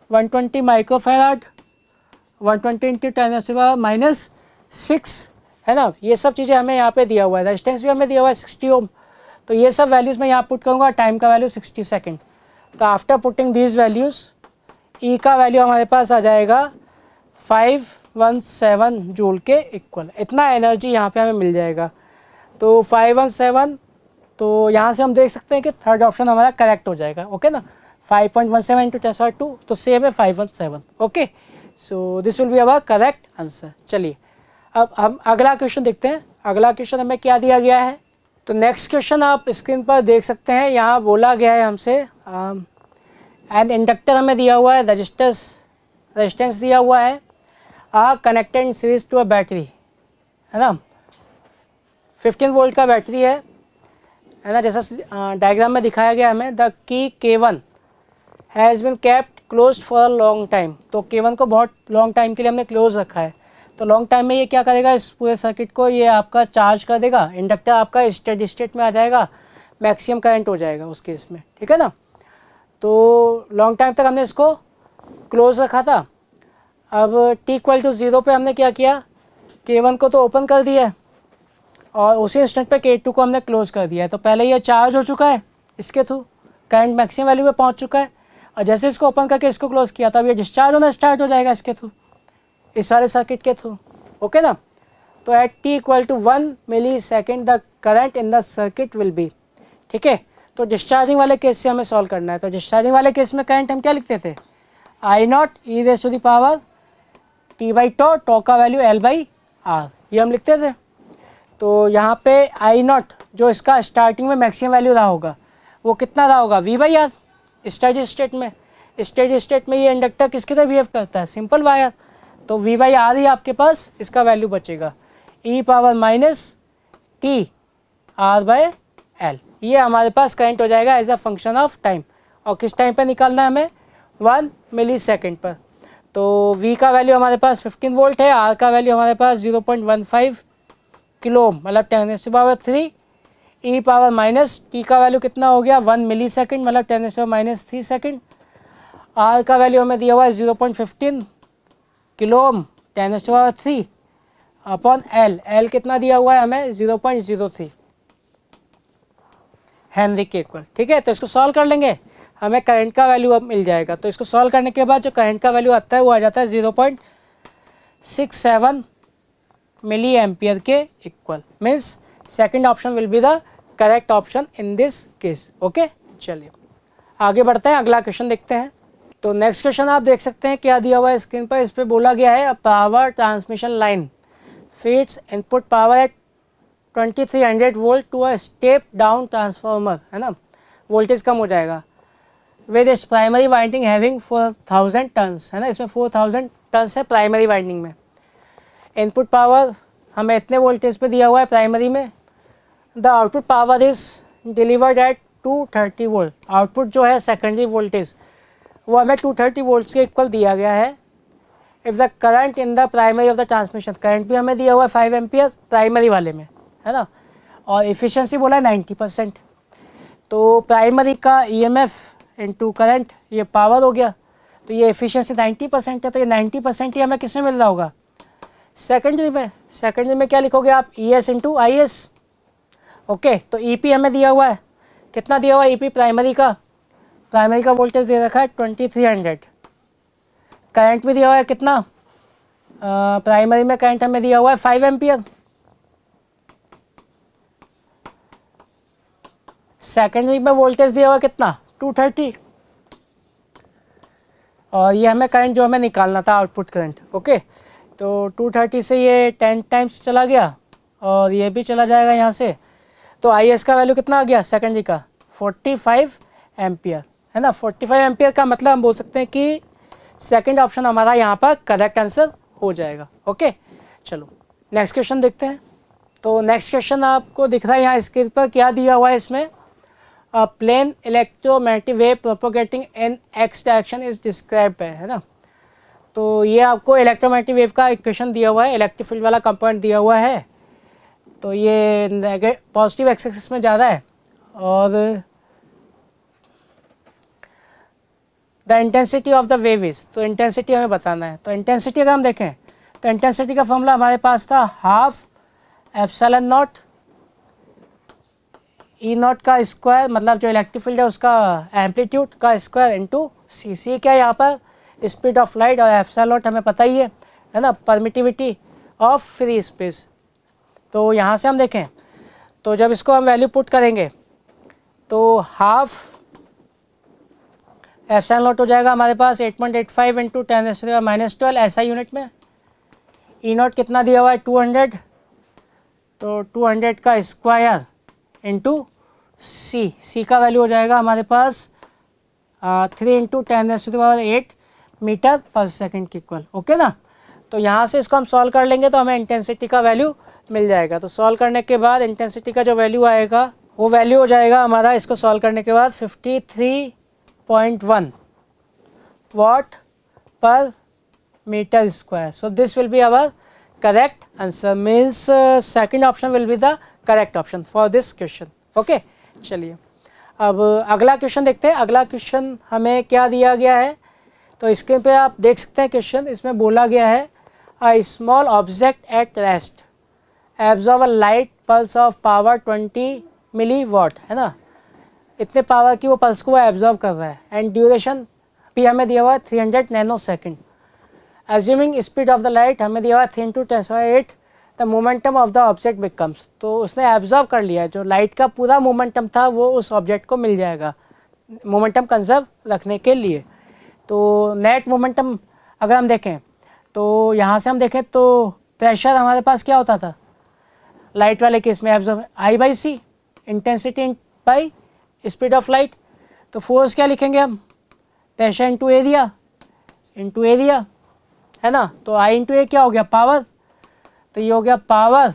120 माइक्रोफैराड, 120 इंटू 10 माइनस 6, है ना। ये सब चीज़ें हमें यहाँ पे दिया हुआ है। रेजिस्टेंस भी हमें दिया हुआ है 60 ओम। तो ये सब वैल्यूज़ मैं यहाँ पुट करूँगा। टाइम का वैल्यू 60 सेकेंड। तो आफ्टर पुटिंग दीज वैल्यूज़ ई का वैल्यू हमारे पास आ जाएगा 517 जूल के इक्वल। इतना एनर्जी यहाँ पे हमें मिल जाएगा। तो 517, तो यहाँ से हम देख सकते हैं कि थर्ड ऑप्शन हमारा करेक्ट हो जाएगा। ओके ना, 5.17 इंटू 10⁻², तो सेम है 517। Okay, so this will be our correct answer. चलिए अब हम अगला क्वेश्चन देखते हैं। अगला क्वेश्चन हमें क्या दिया गया है। तो नेक्स्ट क्वेश्चन आप स्क्रीन पर देख सकते हैं। यहाँ बोला गया है हमसे एंड इंडक्टर हमें दिया हुआ है, रेजिस्टेंस दिया हुआ है, connected in series to a battery, है ना। 15 वोल्ट का बैटरी है ना, जैसा डायग्राम में दिखाया गया हमें। The key K1 has been kept close for a long time. तो K1 को बहुत लॉन्ग टाइम के लिए हमने क्लोज रखा है। तो लॉन्ग टाइम में ये क्या करेगा, इस पूरे सर्किट को ये आपका चार्ज कर देगा। इंडक्टर आपका स्टेडी स्टेट में आ जाएगा, मैक्सिमम करंट हो जाएगा उस केस में, ठीक है ना। तो लॉन्ग टाइम तक हमने इसको क्लोज रखा था। अब t=0 पे हमने क्या किया, K1 को तो ओपन कर दिया है और उसी इंस्टेंट पे K2 को हमने क्लोज कर दिया है। तो पहले ये चार्ज हो चुका है इसके थ्रू, करंट मैक्सिमम वैल्यू पे पहुंच चुका है, और जैसे इसको ओपन करके इसको क्लोज किया तो अब ये डिस्चार्ज होना स्टार्ट हो जाएगा इसके थ्रू, इस सारे सर्किट के थ्रू। ओके ना। तो at t=1 millisecond the current in the circuit will be, ठीक है। तो डिस्चार्जिंग वाले केस से हमें सॉल्व करना है। तो डिस्चार्जिंग वाले केस में करंट हम क्या लिखते थे, I0 e⁻⁴ t/τ, टॉ का वैल्यू L/R, ये हम लिखते थे। तो यहाँ पे I0 जो इसका स्टार्टिंग में मैक्सिमम वैल्यू रहा होगा वो कितना रहा होगा, V/R। स्टेडी स्टेट में, स्टेडी स्टेट में ये इंडक्टर किसकी तरह बिहेव करता है, सिंपल वायर। तो V/R ही आपके पास इसका वैल्यू बचेगा, e⁻⁻t/R/L। ये हमारे पास करंट हो जाएगा as a function of time. और किस टाइम पर निकालना है हमें, 1 मिली सेकेंड पर। तो V का वैल्यू हमारे पास 15 वोल्ट है, R का वैल्यू हमारे पास 0.15 किलो ओम, मतलब 10⁻³ e⁻t का वैल्यू कितना हो गया, 1 मिली सेकेंड, मतलब 10⁻³ सेकेंड। R का वैल्यू हमें दिया हुआ है 0.15 किलो ओम, 10⁻³ अपॉन L कितना दिया हुआ है हमें 0.03 हेनरी के इक्वल, ठीक है। तो इसको सॉल्व कर लेंगे, हमें करंट का वैल्यू अब मिल जाएगा। तो इसको सॉल्व करने के बाद जो करंट का वैल्यू आता है वो आ जाता है 0.67 मिली एम्पियर के equal. Means second option will be the correct option in this case. Okay, चलिए आगे बढ़ते हैं, अगला क्वेश्चन देखते हैं। तो नेक्स्ट क्वेश्चन आप देख सकते हैं क्या दिया हुआ है स्क्रीन पर। इस पर बोला गया है power transmission line feeds input power at 2300 volt to a step down transformer, है ना, वोल्टेज कम हो जाएगा विद इस प्राइमरी वाइंडिंग हैविंग 4000 टर्न्स, है ना, इसमें 4000 टर्न्स है प्राइमरी वाइंडिंग में। इनपुट पावर हमें इतने वोल्टेज पे दिया हुआ है प्राइमरी में। The output power is delivered eight 230 volt. Output जो है सेकेंडरी वोल्टेज वो हमें 230 वोल्ट्स के इक्वल दिया गया है। If the current in the primary of the transmission, current भी हमें दिया हुआ है 5 एम्पियर प्राइमरी वाले में, है ना, और एफिशिएंसी बोला है 90%। तो प्राइमरी का ईएमएफ इनटू करंट ये पावर हो गया, तो ये एफिशिएंसी 90% है, तो ये 90% ही हमें किसमें मिल रहा होगा, सेकेंडरी में। सेकेंडरी में क्या लिखोगे आप, E S into I S. Okay, तो ई पी हमें दिया हुआ है, कितना दिया हुआ है ई पी प्राइमरी का, प्राइमरी का वोल्टेज दे रखा है 2300। करंट भी दिया हुआ है कितना, प्राइमरी में करंट हमें दिया हुआ है 5 एम्पियर। सेकेंडरी में वोल्टेज दिया हुआ है कितना 230, और ये हमें करंट जो हमें निकालना था आउटपुट करंट। ओके, तो 230 से ये 10 टाइम्स चला गया और ये भी चला जाएगा यहाँ से, तो आई एस का वैल्यू कितना आ गया सेकेंडरी का 45 एम्पियर, है ना। 45 एम्पियर का मतलब हम बोल सकते हैं कि सेकंड ऑप्शन हमारा यहाँ पर करेक्ट आंसर हो जाएगा। ओके, चलो नेक्स्ट क्वेश्चन देखते हैं। तो नेक्स्ट क्वेश्चन आपको दिख रहा है यहाँ स्क्रीन पर, क्या दिया हुआ है इसमें, a plane electromagnetic wave propagating in X direction is described है ना। तो ये आपको इलेक्ट्रोमैग्नेटिक वेव का इक्वेशन दिया हुआ है, इलेक्ट्रिक फील्ड वाला कंपोनेंट दिया हुआ है। तो ये पॉजिटिव एक्स एक्सिस में ज़्यादा है, और the intensity of the wave is, तो इंटेंसिटी हमें बताना है। तो इंटेंसिटी अगर हम देखें तो इंटेंसिटी का फॉर्मूला हमारे पास था half epsilon not E not का स्क्वायर, मतलब जो इलेक्ट्रिक फील्ड है उसका एम्पलीट्यूड का स्क्वायर इंटू सी। सी क्या है यहाँ पर, स्पीड ऑफ लाइट, और एप्सिलॉन नॉट हमें पता ही है ना, परमिटिविटी ऑफ फ्री स्पेस। तो यहाँ से हम देखें तो जब इसको हम वैल्यू पुट करेंगे तो हाफ एप्सिलॉन नॉट हो जाएगा हमारे पास 8.85 इंटू 10⁻⁻12 ऐसा यूनिट में। ई नॉट कितना दिया हुआ है 200, तो 200 का स्क्वायर इंटू सी। सी का वैल्यू हो जाएगा हमारे पास 3 इंटू 10⁸ मीटर पर सेकेंड के इक्वल। ओके ना, तो यहाँ से इसको हम सॉल्व कर लेंगे तो हमें इंटेंसिटी का वैल्यू मिल जाएगा। तो सॉल्व करने के बाद इंटेंसिटी का जो वैल्यू आएगा वो वैल्यू हो जाएगा हमारा, इसको सॉल्व करने के बाद 53.1 watt per meter square. So this will be our correct answer, means second option will be the correct option for this question. Okay, चलिए अब अगला क्वेश्चन देखते हैं। अगला क्वेश्चन हमें क्या दिया गया है, तो स्क्रीन पे आप देख सकते हैं क्वेश्चन। इसमें बोला गया है a small object at rest absorb a light pulse of power 20 milliwatt, है ना, इतने पावर की वो पल्स को वो एब्जॉर्व कर रहा है, एंड ड्यूरेशन भी हमें दिया हुआ है 300 nano second. Assuming speed of the light हमें दिया हुआ है 3 into 10⁸ the momentum of the object becomes. तो उसने एब्जॉर्व कर लिया है, जो लाइट का पूरा मोमेंटम था वो उस ऑब्जेक्ट को मिल जाएगा मोमेंटम कंजर्व रखने के लिए। तो नेट मोमेंटम अगर हम देखें तो यहाँ से हम देखें तो प्रेशर हमारे पास क्या होता था लाइट वाले केस में, absorb I/C intensity by speed of light. तो फोर्स क्या लिखेंगे हम, प्रेशर इंटू एरिया है ना। तो I इंटू ए क्या हो गया पावर, तो ये हो गया पावर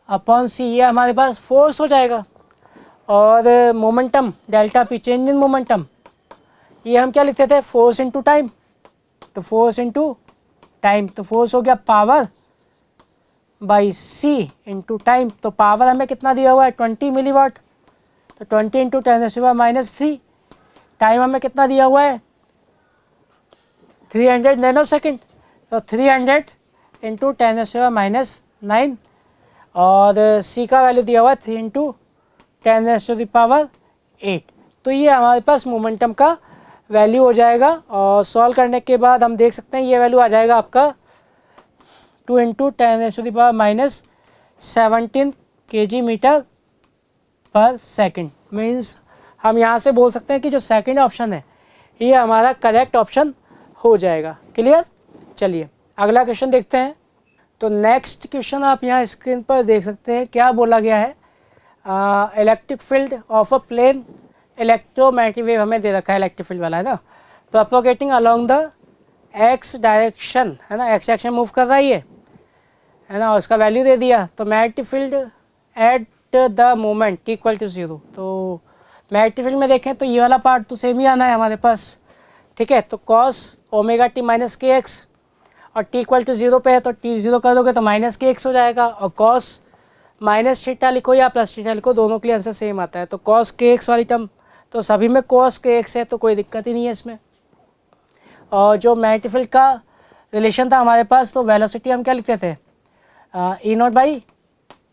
अपॉन सी, ये हमारे पास फोर्स हो जाएगा। और momentum delta p change in momentum, ये हम क्या लिखते थे फोर्स इंटू टाइम, तो फोर्स इंटू टाइम, तो फोर्स हो गया power by c into time. तो पावर हमें कितना दिया हुआ है 20 मिलीवाट, तो 20 इंटू 10⁻³ टाइम हमें कितना दिया हुआ है 300 नैनो सेकेंड, तो 300 इंटू 10⁻⁹ और सी का वैल्यू दिया हुआ है 3 इंटू 10⁸। तो ये हमारे पास मोमेंटम का वैल्यू हो जाएगा। और सॉल्व करने के बाद हम देख सकते हैं ये वैल्यू आ जाएगा आपका 2 इंटू 10⁻⁻17 kg/s मीन्स हम यहाँ से बोल सकते हैं कि जो सेकंड ऑप्शन है ये हमारा करेक्ट ऑप्शन हो जाएगा। क्लियर? चलिए अगला क्वेश्चन देखते हैं। तो नेक्स्ट क्वेश्चन आप यहाँ स्क्रीन पर देख सकते हैं, क्या बोला गया है। Electric field of a plane electromagnetic wave हमें दे रखा है, इलेक्ट्रिक फील्ड वाला है ना, propagating along the x direction, है ना, एक्स डायरेक्शन मूव कर रहा है ना, और उसका वैल्यू दे दिया। तो magnetic field at the moment t = 0। तो मैग्नेटिक फील्ड में देखें तो ये वाला पार्ट तो सेम ही आना है हमारे पास, ठीक है। तो cos ω-t - kx और t = 0 पे है तो t 0 कर दोगे तो -kx हो जाएगा, और cos -θ लिखो या +θ लिखो, दोनों के लिए आंसर सेम आता है। तो cos kx वाली टर्म तो सभी में cos kx है, तो कोई दिक्कत ही नहीं है इसमें। और जो मैग्नेटिक फील्ड का रिलेशन था हमारे पास, तो वेलोसिटी हम क्या लिखते थे, E0/B0।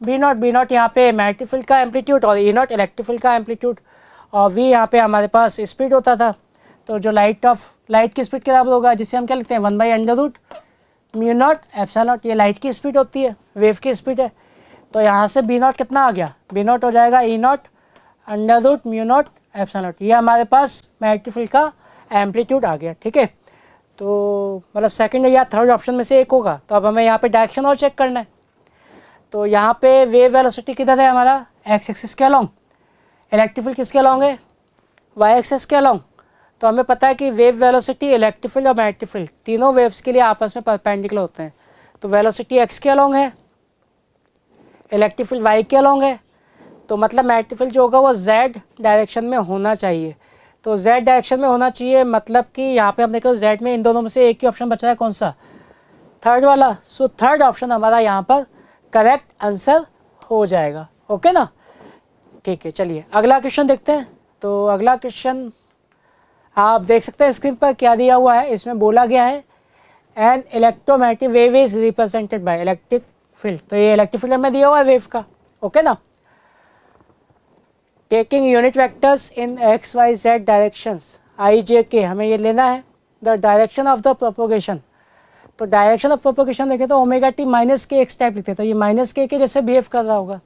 B0 यहाँ पे मैग्नेटिक फील्ड का एम्पलीट्यूड और E0 इलेक्ट्रिक फील्ड का एम्पलीट्यूड, और V यहाँ पे हमारे पास स्पीड होता था। तो जो लाइट की स्पीड के बराबर होगा, जिसे हम क्या लिखते हैं 1/√μ0 ये लाइट की स्पीड होती है, वेव की स्पीड है। तो यहाँ से B0 कितना आ गया, B0 हो जाएगा E0√μ0 ये हमारे पास मैग्नेटिक फील्ड का एम्पलीट्यूड आ गया, ठीक है। तो मतलब सेकंड या थर्ड ऑप्शन में से एक होगा। तो अब हमें यहाँ पे डायरेक्शन और चेक करना है। तो यहाँ पे वेव वेलोसिटी किधर है हमारा, एक्स एक्सिस के अलोंग, इलेक्ट्रिक फील्ड किसके अलोंग है, वाई एक्सिस के अलोंग। तो हमें पता है कि वेव वेलोसिटी, इलेक्ट्रिक फील्ड और मैग्नेटिक फील्ड तीनों वेव्स के लिए आपस में परपेंडिकुलर होते हैं। तो वेलोसिटी एक्स के अलोंग है, इलेक्ट्रिक फील्ड वाई के अलोंग है, तो मतलब मैग्नेटिक फील्ड जो होगा वो जेड डायरेक्शन में होना चाहिए। तो जेड डायरेक्शन में होना चाहिए, मतलब कि यहाँ पे हम देखो जेड में इन दोनों में से एक ही ऑप्शन बचा है, कौन सा, थर्ड वाला। सो थर्ड ऑप्शन हमारा यहाँ पर करेक्ट आंसर हो जाएगा, ओके ना, ठीक है। चलिए अगला क्वेश्चन देखते हैं। तो अगला क्वेश्चन आप देख सकते हैं स्क्रीन पर क्या दिया हुआ है। इसमें बोला गया है an electromagnetic wave is represented by electric field. तो ये इलेक्ट्रिक फील्ड में दिया हुआ है वेव का, ओके ना। Taking unit vectors in X Y Z directions I J K, हमें ये लेना है the direction of the propagation. तो डायरेक्शन ऑफ प्रोपोगेशन देखें तो ω-t - kx टाइप लिखते हैं, तो ये -k के जैसे बिहेव कर रहा होगा।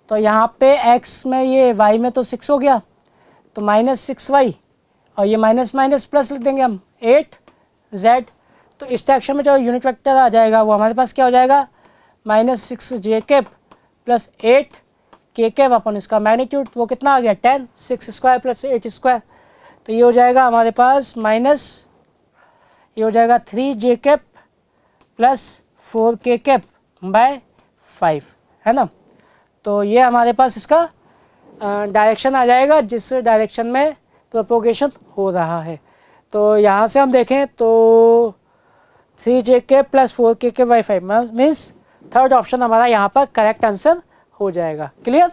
तो यहाँ पे x में ये y में तो 6 हो गया, तो -6y, और ये माइनस माइनस प्लस लिख देंगे हम 8z। तो इस डायरेक्शन में जो यूनिट वेक्टर आ जाएगा वो हमारे पास क्या हो जाएगा, -6j प्लस 8k अपन इसका मैग्नीट्यूड वो कितना आ गया 10, 6² + 8²। तो ये हो जाएगा हमारे पास ये हो जाएगा 3j प्लस 4k/5, है ना। तो ये हमारे पास इसका डायरेक्शन आ जाएगा जिस डायरेक्शन में प्रोपोगेशन हो रहा है। तो यहाँ से हम देखें तो 3j plus 4k/5 means third option हमारा यहाँ पर करेक्ट आंसर हो जाएगा। क्लियर?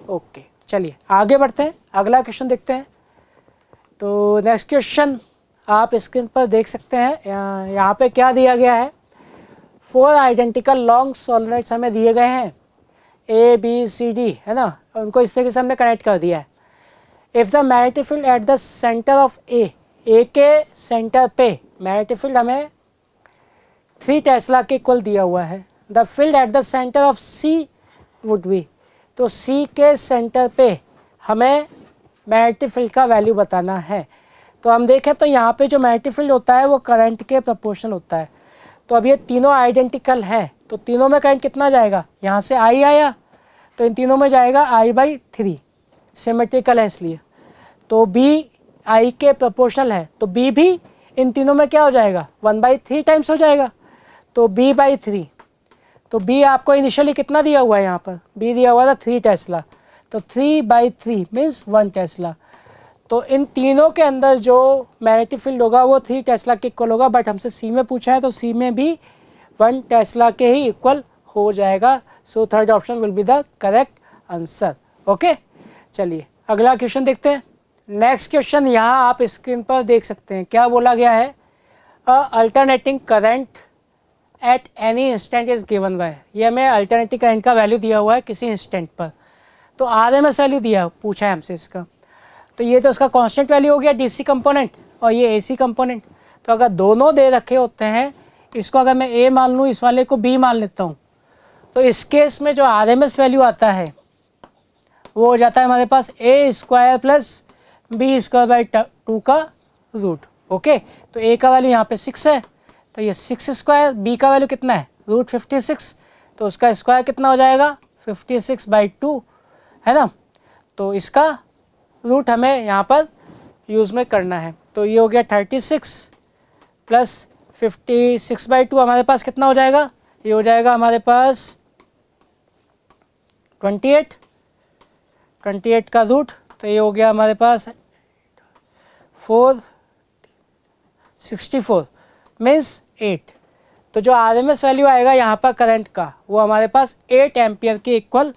ओके, चलिए आगे बढ़ते हैं, अगला क्वेश्चन देखते हैं। तो नेक्स्ट क्वेश्चन आप स्क्रीन पर देख सकते हैं। यहाँ पे क्या दिया गया है, 4 आइडेंटिकल लॉन्ग सोलेनॉइड्स हमें दिए गए हैं A B C D, है ना, उनको इस तरीके से हमने कनेक्ट कर दिया है। If the magnetic field at the centre of A के सेंटर पे मैग्नेटिक फील्ड हमें 3 टेस्ला के इक्वल दिया हुआ है, the field at the centre of C would be, तो C के सेंटर पे हमें मैग्नेटिक फील्ड का वैल्यू बताना है। तो हम देखें तो यहाँ पे जो मैग्नेटिक फील्ड होता है वो करंट के प्रोपोर्शनल होता है। तो अब ये तीनों आइडेंटिकल हैं, तो तीनों में करंट कितना जाएगा, यहाँ से I आया तो इन तीनों में जाएगा I/3, सिमेट्रिकल है इसलिए। तो B I के प्रोपोर्शनल है, तो B भी इन तीनों में क्या हो जाएगा 1/3 टाइम्स हो जाएगा, तो B/3। तो B आपको इनिशियली कितना दिया हुआ है, यहाँ पर B दिया हुआ था 3 टेस्ला, तो 3/3 मीन्स 1 टेस्ला। तो इन तीनों के अंदर जो मैग्नेटिक फील्ड होगा वो 3 टेस्ला के इक्वल होगा, बट हमसे C में पूछा है तो C में भी 1 टेस्ला के ही इक्वल हो जाएगा। So third option will be the correct answer. Okay, चलिए अगला क्वेश्चन देखते हैं। नेक्स्ट क्वेश्चन यहाँ आप स्क्रीन पर देख सकते हैं, क्या बोला गया है, alternating current at any instant is given by, ये हमें अल्टरनेटिंग करंट का वैल्यू दिया हुआ है किसी इंस्टेंट पर। तो RMS वैल्यू दिया पूछा है हमसे इसका, तो ये तो इसका कांस्टेंट वैल्यू हो गया DC कंपोनेंट और ये AC कंपोनेंट। तो अगर दोनों दे रखे होते हैं इसको अगर मैं ए मान लूँ, इस वाले को बी मान लेता हूँ, तो इस केस में जो RMS वैल्यू आता है वो हो जाता है हमारे पास A square plus B square by 2 का रूट। ओके, तो ए का वैल्यू यहाँ पे 6 है, तो ये 6 स्क्वायर, बी का वैल्यू कितना है रूट 56, तो उसका स्क्वायर कितना हो जाएगा 56/2, है ना। तो इसका रूट हमें यहाँ पर यूज़ में करना है। तो ये हो गया 36 प्लस 56/2, हमारे पास कितना हो जाएगा, ये हो जाएगा हमारे पास 28 का रूट, तो ये हो गया हमारे पास 464 मीन्स 8। तो जो RMS वैल्यू आएगा यहाँ पर करंट का वो हमारे पास 8 एम्पियर के इक्वल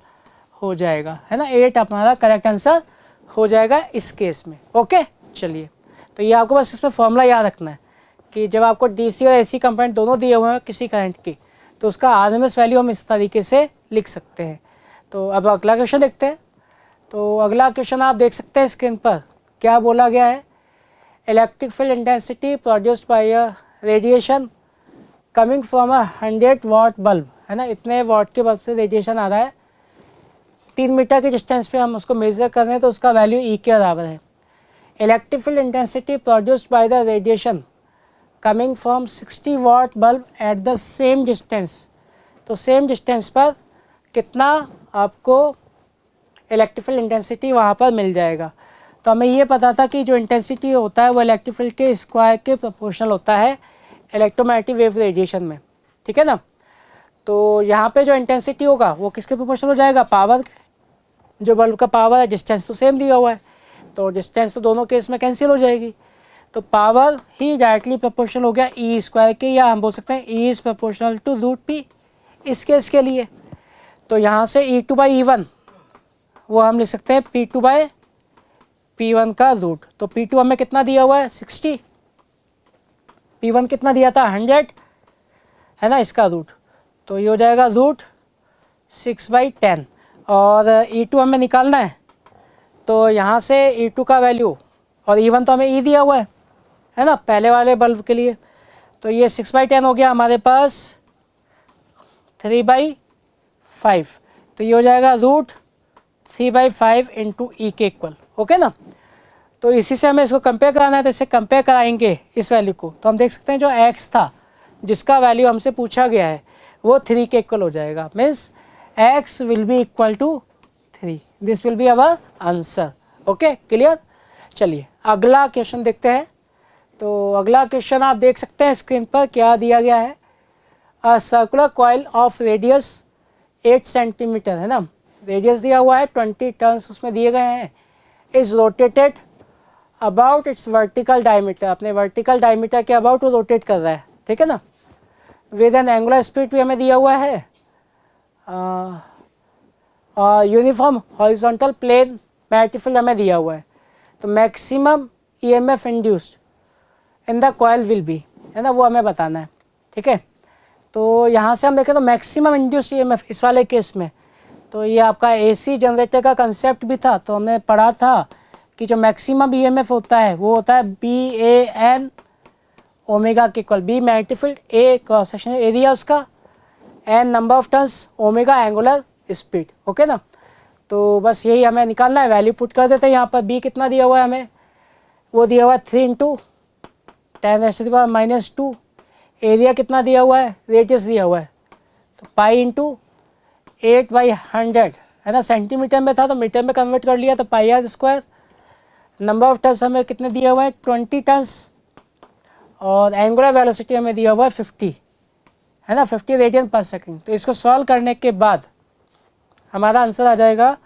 हो जाएगा, है ना। 8 हमारा करेक्ट आंसर हो जाएगा इस केस में। ओके, चलिए, तो ये आपको बस इसमें फॉर्मूला याद रखना है कि जब आपको DC और AC कंपोनेंट दोनों दिए हुए हैं किसी करंट की, तो उसका RMS वैल्यू हम इस तरीके से लिख सकते हैं। तो अब अगला क्वेश्चन देखते हैं। तो अगला क्वेश्चन आप देख सकते हैं स्क्रीन पर, क्या बोला गया है, electric field intensity produced by a radiation coming from a 100 watt bulb, है ना। इतने वाट के बल्ब से रेडिएशन आ रहा है, 3 मीटर के डिस्टेंस पे हम उसको मेजर कर रहे हैं, तो उसका वैल्यू E के बराबर है। Electric field intensity produced by the radiation coming from 60 watt bulb at the same distance, तो सेम डिस्टेंस पर कितना आपको इलेक्ट्रिक फील्ड इंटेंसिटी वहाँ पर मिल जाएगा। तो हमें ये पता था कि जो इंटेंसिटी होता है वो इलेक्ट्रिक फील्ड के स्क्वायर के प्रोपोर्शनल होता है इलेक्ट्रोमैग्नेटिक वेव रेडिएशन में, ठीक है ना। तो यहाँ पे जो इंटेंसिटी होगा वो किसके प्रोपोर्शनल हो जाएगा, पावर के। जो बल्ब का पावर है, डिस्टेंस तो सेम दिया हुआ है, तो डिस्टेंस तो दोनों केस में कैंसिल हो जाएगी, तो पावर ही डायरेक्टली प्रोपोर्शनल हो गया E स्क्वायर के, या हम बोल सकते हैं E is proportional to root P इस केस के लिए। तो यहाँ से E2/E1 वो हम लिख सकते हैं P2/P1 का रूट। तो P2 हमें कितना दिया हुआ है 60, P1 कितना दिया था 100, है ना, इसका रूट। तो ये हो जाएगा रूट 6/10, और E2 हमें निकालना है, तो यहाँ से E2 का वैल्यू, और E1 तो हमें E दिया हुआ है ना पहले वाले बल्ब के लिए, तो ये 6/10 हो गया हमारे पास 3/5, तो ये हो जाएगा रूट 3/5 इंटू E के इक्वल। ओके ना। तो इसी से हमें इसको कंपेयर कराना है, तो इससे कंपेयर कराएंगे इस वैल्यू को, तो हम देख सकते हैं जो x था जिसका वैल्यू हमसे पूछा गया है वो 3 के इक्वल हो जाएगा, means x will be equal to 3, this will be our answer. Okay, clear. चलिए अगला क्वेश्चन देखते हैं। तो अगला क्वेश्चन आप देख सकते हैं स्क्रीन पर, क्या दिया गया है, a circular coil of radius 8 centimetre, है ना, रेडियस दिया हुआ है, 20 टर्न्स उसमें दिए गए हैं, is rotated about it's vertical diameter, अपने वर्टिकल डायमीटर के अबाउट वो रोटेट कर रहा है, ठीक है ना, विद एन एंगुलर स्पीड भी हमें दिया हुआ है, uniform horizontal plane magnetic field हमें दिया हुआ है, तो maximum EMF induced in the coil will be, है ना, वो हमें बताना है, ठीक है। तो यहाँ से हम देखें तो मैक्सिमम इंड्यूस्ड EMF इस वाले केस में, तो ये आपका AC जनरेटर का कंसेप्ट भी था, तो हमने पढ़ा था कि जो मैक्सिमम EMF होता है वो होता है BAN ओमेगा के equal, B magnetic field, A cross sectional area उसका, N number of turns, omega angular speed. Okay ना। तो बस यही हमें निकालना है, वैल्यू पुट कर देते हैं यहाँ पर। B कितना दिया हुआ है हमें, वो दिया हुआ है 3 × 10⁻⁻², एरिया कितना दिया हुआ है, रेडियस दिया हुआ है, तो पाई × 8/100, है ना, सेंटीमीटर में था तो मीटर में कन्वर्ट कर लिया, तो πr²। नंबर ऑफ टर्न्स हमें कितने दिया हुआ है 20 टर्न्स, और एंगुलर वेलोसिटी हमें दिया हुआ है 50, है ना, 50 रेडियन पर सेकंड। तो इसको सॉल्व करने के बाद हमारा आंसर आ जाएगा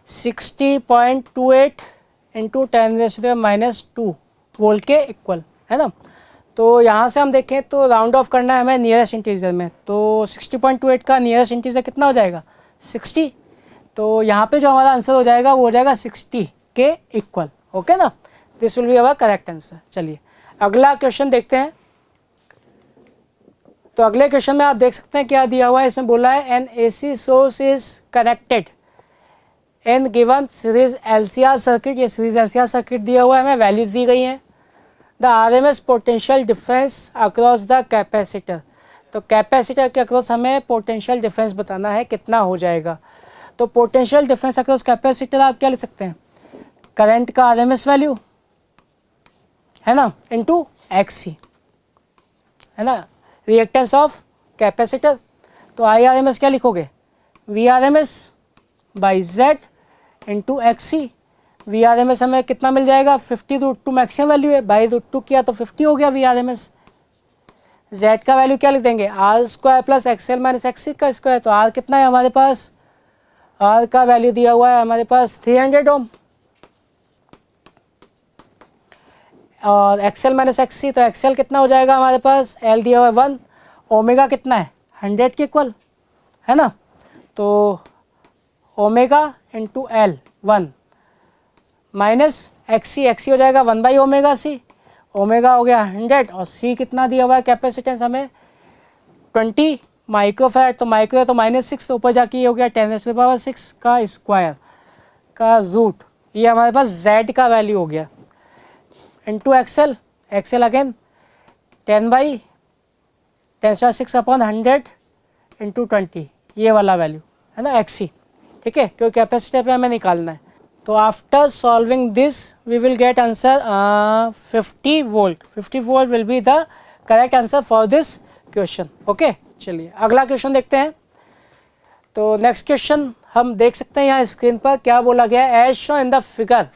60.28 × 10⁻² वोल्ट के इक्वल, है ना। तो यहाँ से हम देखें तो राउंड ऑफ करना है हमें नियरेस्ट इंटीजर में, तो 60.28 का नियरेस्ट इंटीजर कितना हो जाएगा 60, तो यहाँ पे जो हमारा आंसर हो जाएगा वो हो जाएगा 60 के इक्वल। ओके ना, this will be our correct answer. चलिए अगला क्वेश्चन देखते हैं। तो अगले क्वेश्चन में आप देख सकते हैं क्या दिया हुआ है, इसमें बोला है an AC source is connected in given series LCR circuit, ये सीरीज LCR सर्किट दिया हुआ है, हमें वैल्यूज दी गई हैं, the RMS potential difference across the capacitor. तो कैपेसिटर के अक्रॉस हमें पोटेंशियल डिफरेंस बताना है कितना हो जाएगा। तो पोटेंशियल डिफरेंस अक्रॉस कैपेसिटर आप क्या लिख सकते हैं, करंट का RMS वैल्यू है ना इनटू XC है ना, रिएक्टेंस ऑफ कैपेसिटर। तो IRMS क्या लिखोगे, VRMS by Z into XC। VRMS हमें कितना मिल जाएगा, 50√2 मैक्सिमम वैल्यू है, बाई √2 किया तो 50 हो गया VRMS। Z का वैल्यू क्या लिख देंगे, R² plus XL minus XC का स्क्वायर। तो R कितना है हमारे पास, R का वैल्यू दिया हुआ है हमारे पास 300 ओम, और XL माइनस XC, तो XL कितना हो जाएगा हमारे पास, L दिया हुआ है 1, ओमेगा कितना है 100 के इक्वल है ना। तो omega into L 1 minus XC हो जाएगा 1/ओमेगा C, ओमेगा हो गया 100 और C कितना दिया हुआ है कैपेसिटेंस हमें 20 माइक्रोफैराड। तो माइक्रो है तो -6, तो ऊपर जाके ये हो गया 10⁻6 का स्क्वायर का रूट। ये हमारे पास Z का वैल्यू हो गया इंटू XL अगेन 10/10⁻6/100 इंटू 20, ये वाला वैल्यू है ना XC, ठीक है, क्योंकि कैपेसिटर पे हमें निकालना है। तो after solving this we will get answer 50 volt. 50 volt will be the correct answer for this question. Okay, चलिए अगला क्वेश्चन देखते हैं। तो नेक्स्ट क्वेश्चन हम देख सकते हैं यहाँ स्क्रीन पर क्या बोला गया है, as show in the figure.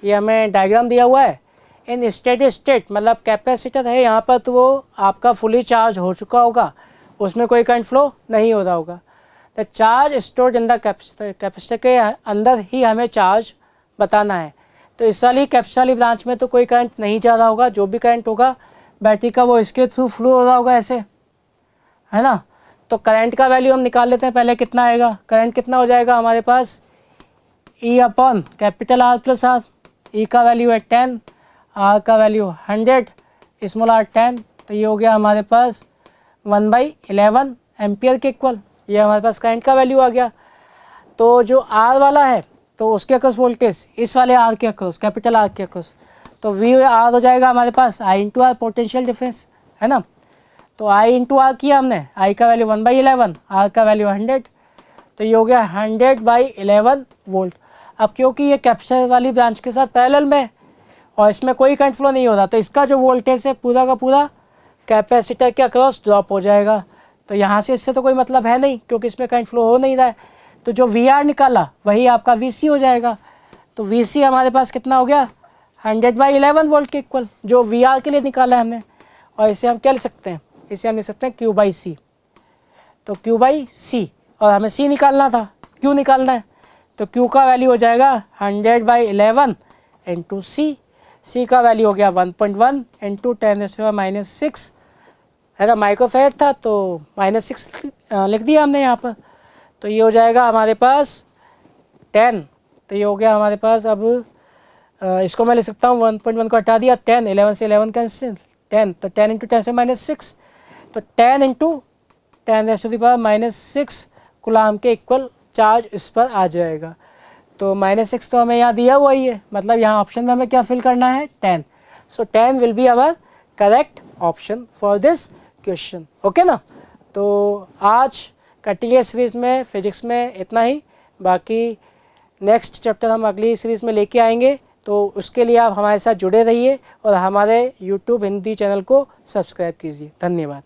ये हमें डायग्राम दिया हुआ है। इन स्टेडी स्टेट मतलब कैपेसिटर है यहाँ पर, तो वो आपका फुली चार्ज हो चुका होगा, उसमें कोई करंट फ्लो नहीं हो रहा होगा। The charge stored in the capacitor, capacitor के अंदर ही हमें चार्ज बताना है। तो इस वाली कैपेसिटर वाली ब्रांच में तो कोई करंट नहीं जा रहा होगा, जो भी करंट होगा बैटरी का वो इसके थ्रू फ्लो हो रहा होगा ऐसे, है ना। तो करंट का वैल्यू हम निकाल लेते हैं पहले, कितना आएगा, करंट कितना हो जाएगा हमारे पास E upon capital R plus R। E का वैल्यू है 10, R का वैल्यू 100, स्मॉल r 10, तो ये हो गया हमारे पास 1/11 एम्पियर के इक्वल। ये हमारे पास करंट का वैल्यू आ गया। तो जो R वाला है तो उसके अक्रॉस वोल्टेज इस वाले R के अक्रॉस, कैपिटल R के अक्रॉस, तो VR हो जाएगा हमारे पास I into R potential difference, है ना। तो I इंटू R किया हमने, I का वैल्यू 1/11, R का वैल्यू 100, तो ये हो गया 100/11 वोल्ट। अब क्योंकि ये कैपेसिटर वाली ब्रांच के साथ पैरेलल में और इसमें कोई करंट फ्लो नहीं होता, तो इसका जो वोल्टेज है पूरा का पूरा कैपेसिटर के अक्रॉस ड्रॉप हो जाएगा। तो यहाँ से इससे तो कोई मतलब है नहीं, क्योंकि इसमें करंट फ्लो हो नहीं रहा है। तो जो VR निकाला वही आपका VC हो जाएगा। तो VC हमारे पास कितना हो गया, 100/11 वोल्ट के इक्वल, जो VR के लिए निकाला है हमने। और इसे हम क्या लिख सकते हैं, इसे हम लिख सकते हैं Q/C। तो Q/C, और हमें C निकालना था, Q निकालना है, तो Q का वैल्यू हो जाएगा 100/11 इंटू C। C का वैल्यू हो गया 1.1 इंटू 10⁻6 है ना, माइक्रोफैराड था तो -6 लिख दिया हमने यहाँ पर। तो ये हो जाएगा हमारे पास 10, तो ये हो गया हमारे पास। अब इसको मैं लिख सकता हूँ 1.1 को हटा दिया, 10, 11 से 11 कैंसिल, 10, तो 10 इंटू 10⁻6, तो 10 इंटू 10⁻6 कूलाम के इक्वल चार्ज इस पर आ जाएगा। तो -6 तो हमें यहाँ दिया हुआ ही है, मतलब यहाँ ऑप्शन में हमें क्या फिल करना है, 10। So 10 will be our correct option for this question. Okay ना। तो आज कटिंग एज सीरीज़ में फिजिक्स में इतना ही, बाकी नेक्स्ट चैप्टर हम अगली सीरीज़ में लेके आएंगे। तो उसके लिए आप हमारे साथ जुड़े रहिए और हमारे YouTube हिंदी चैनल को सब्सक्राइब कीजिए। धन्यवाद।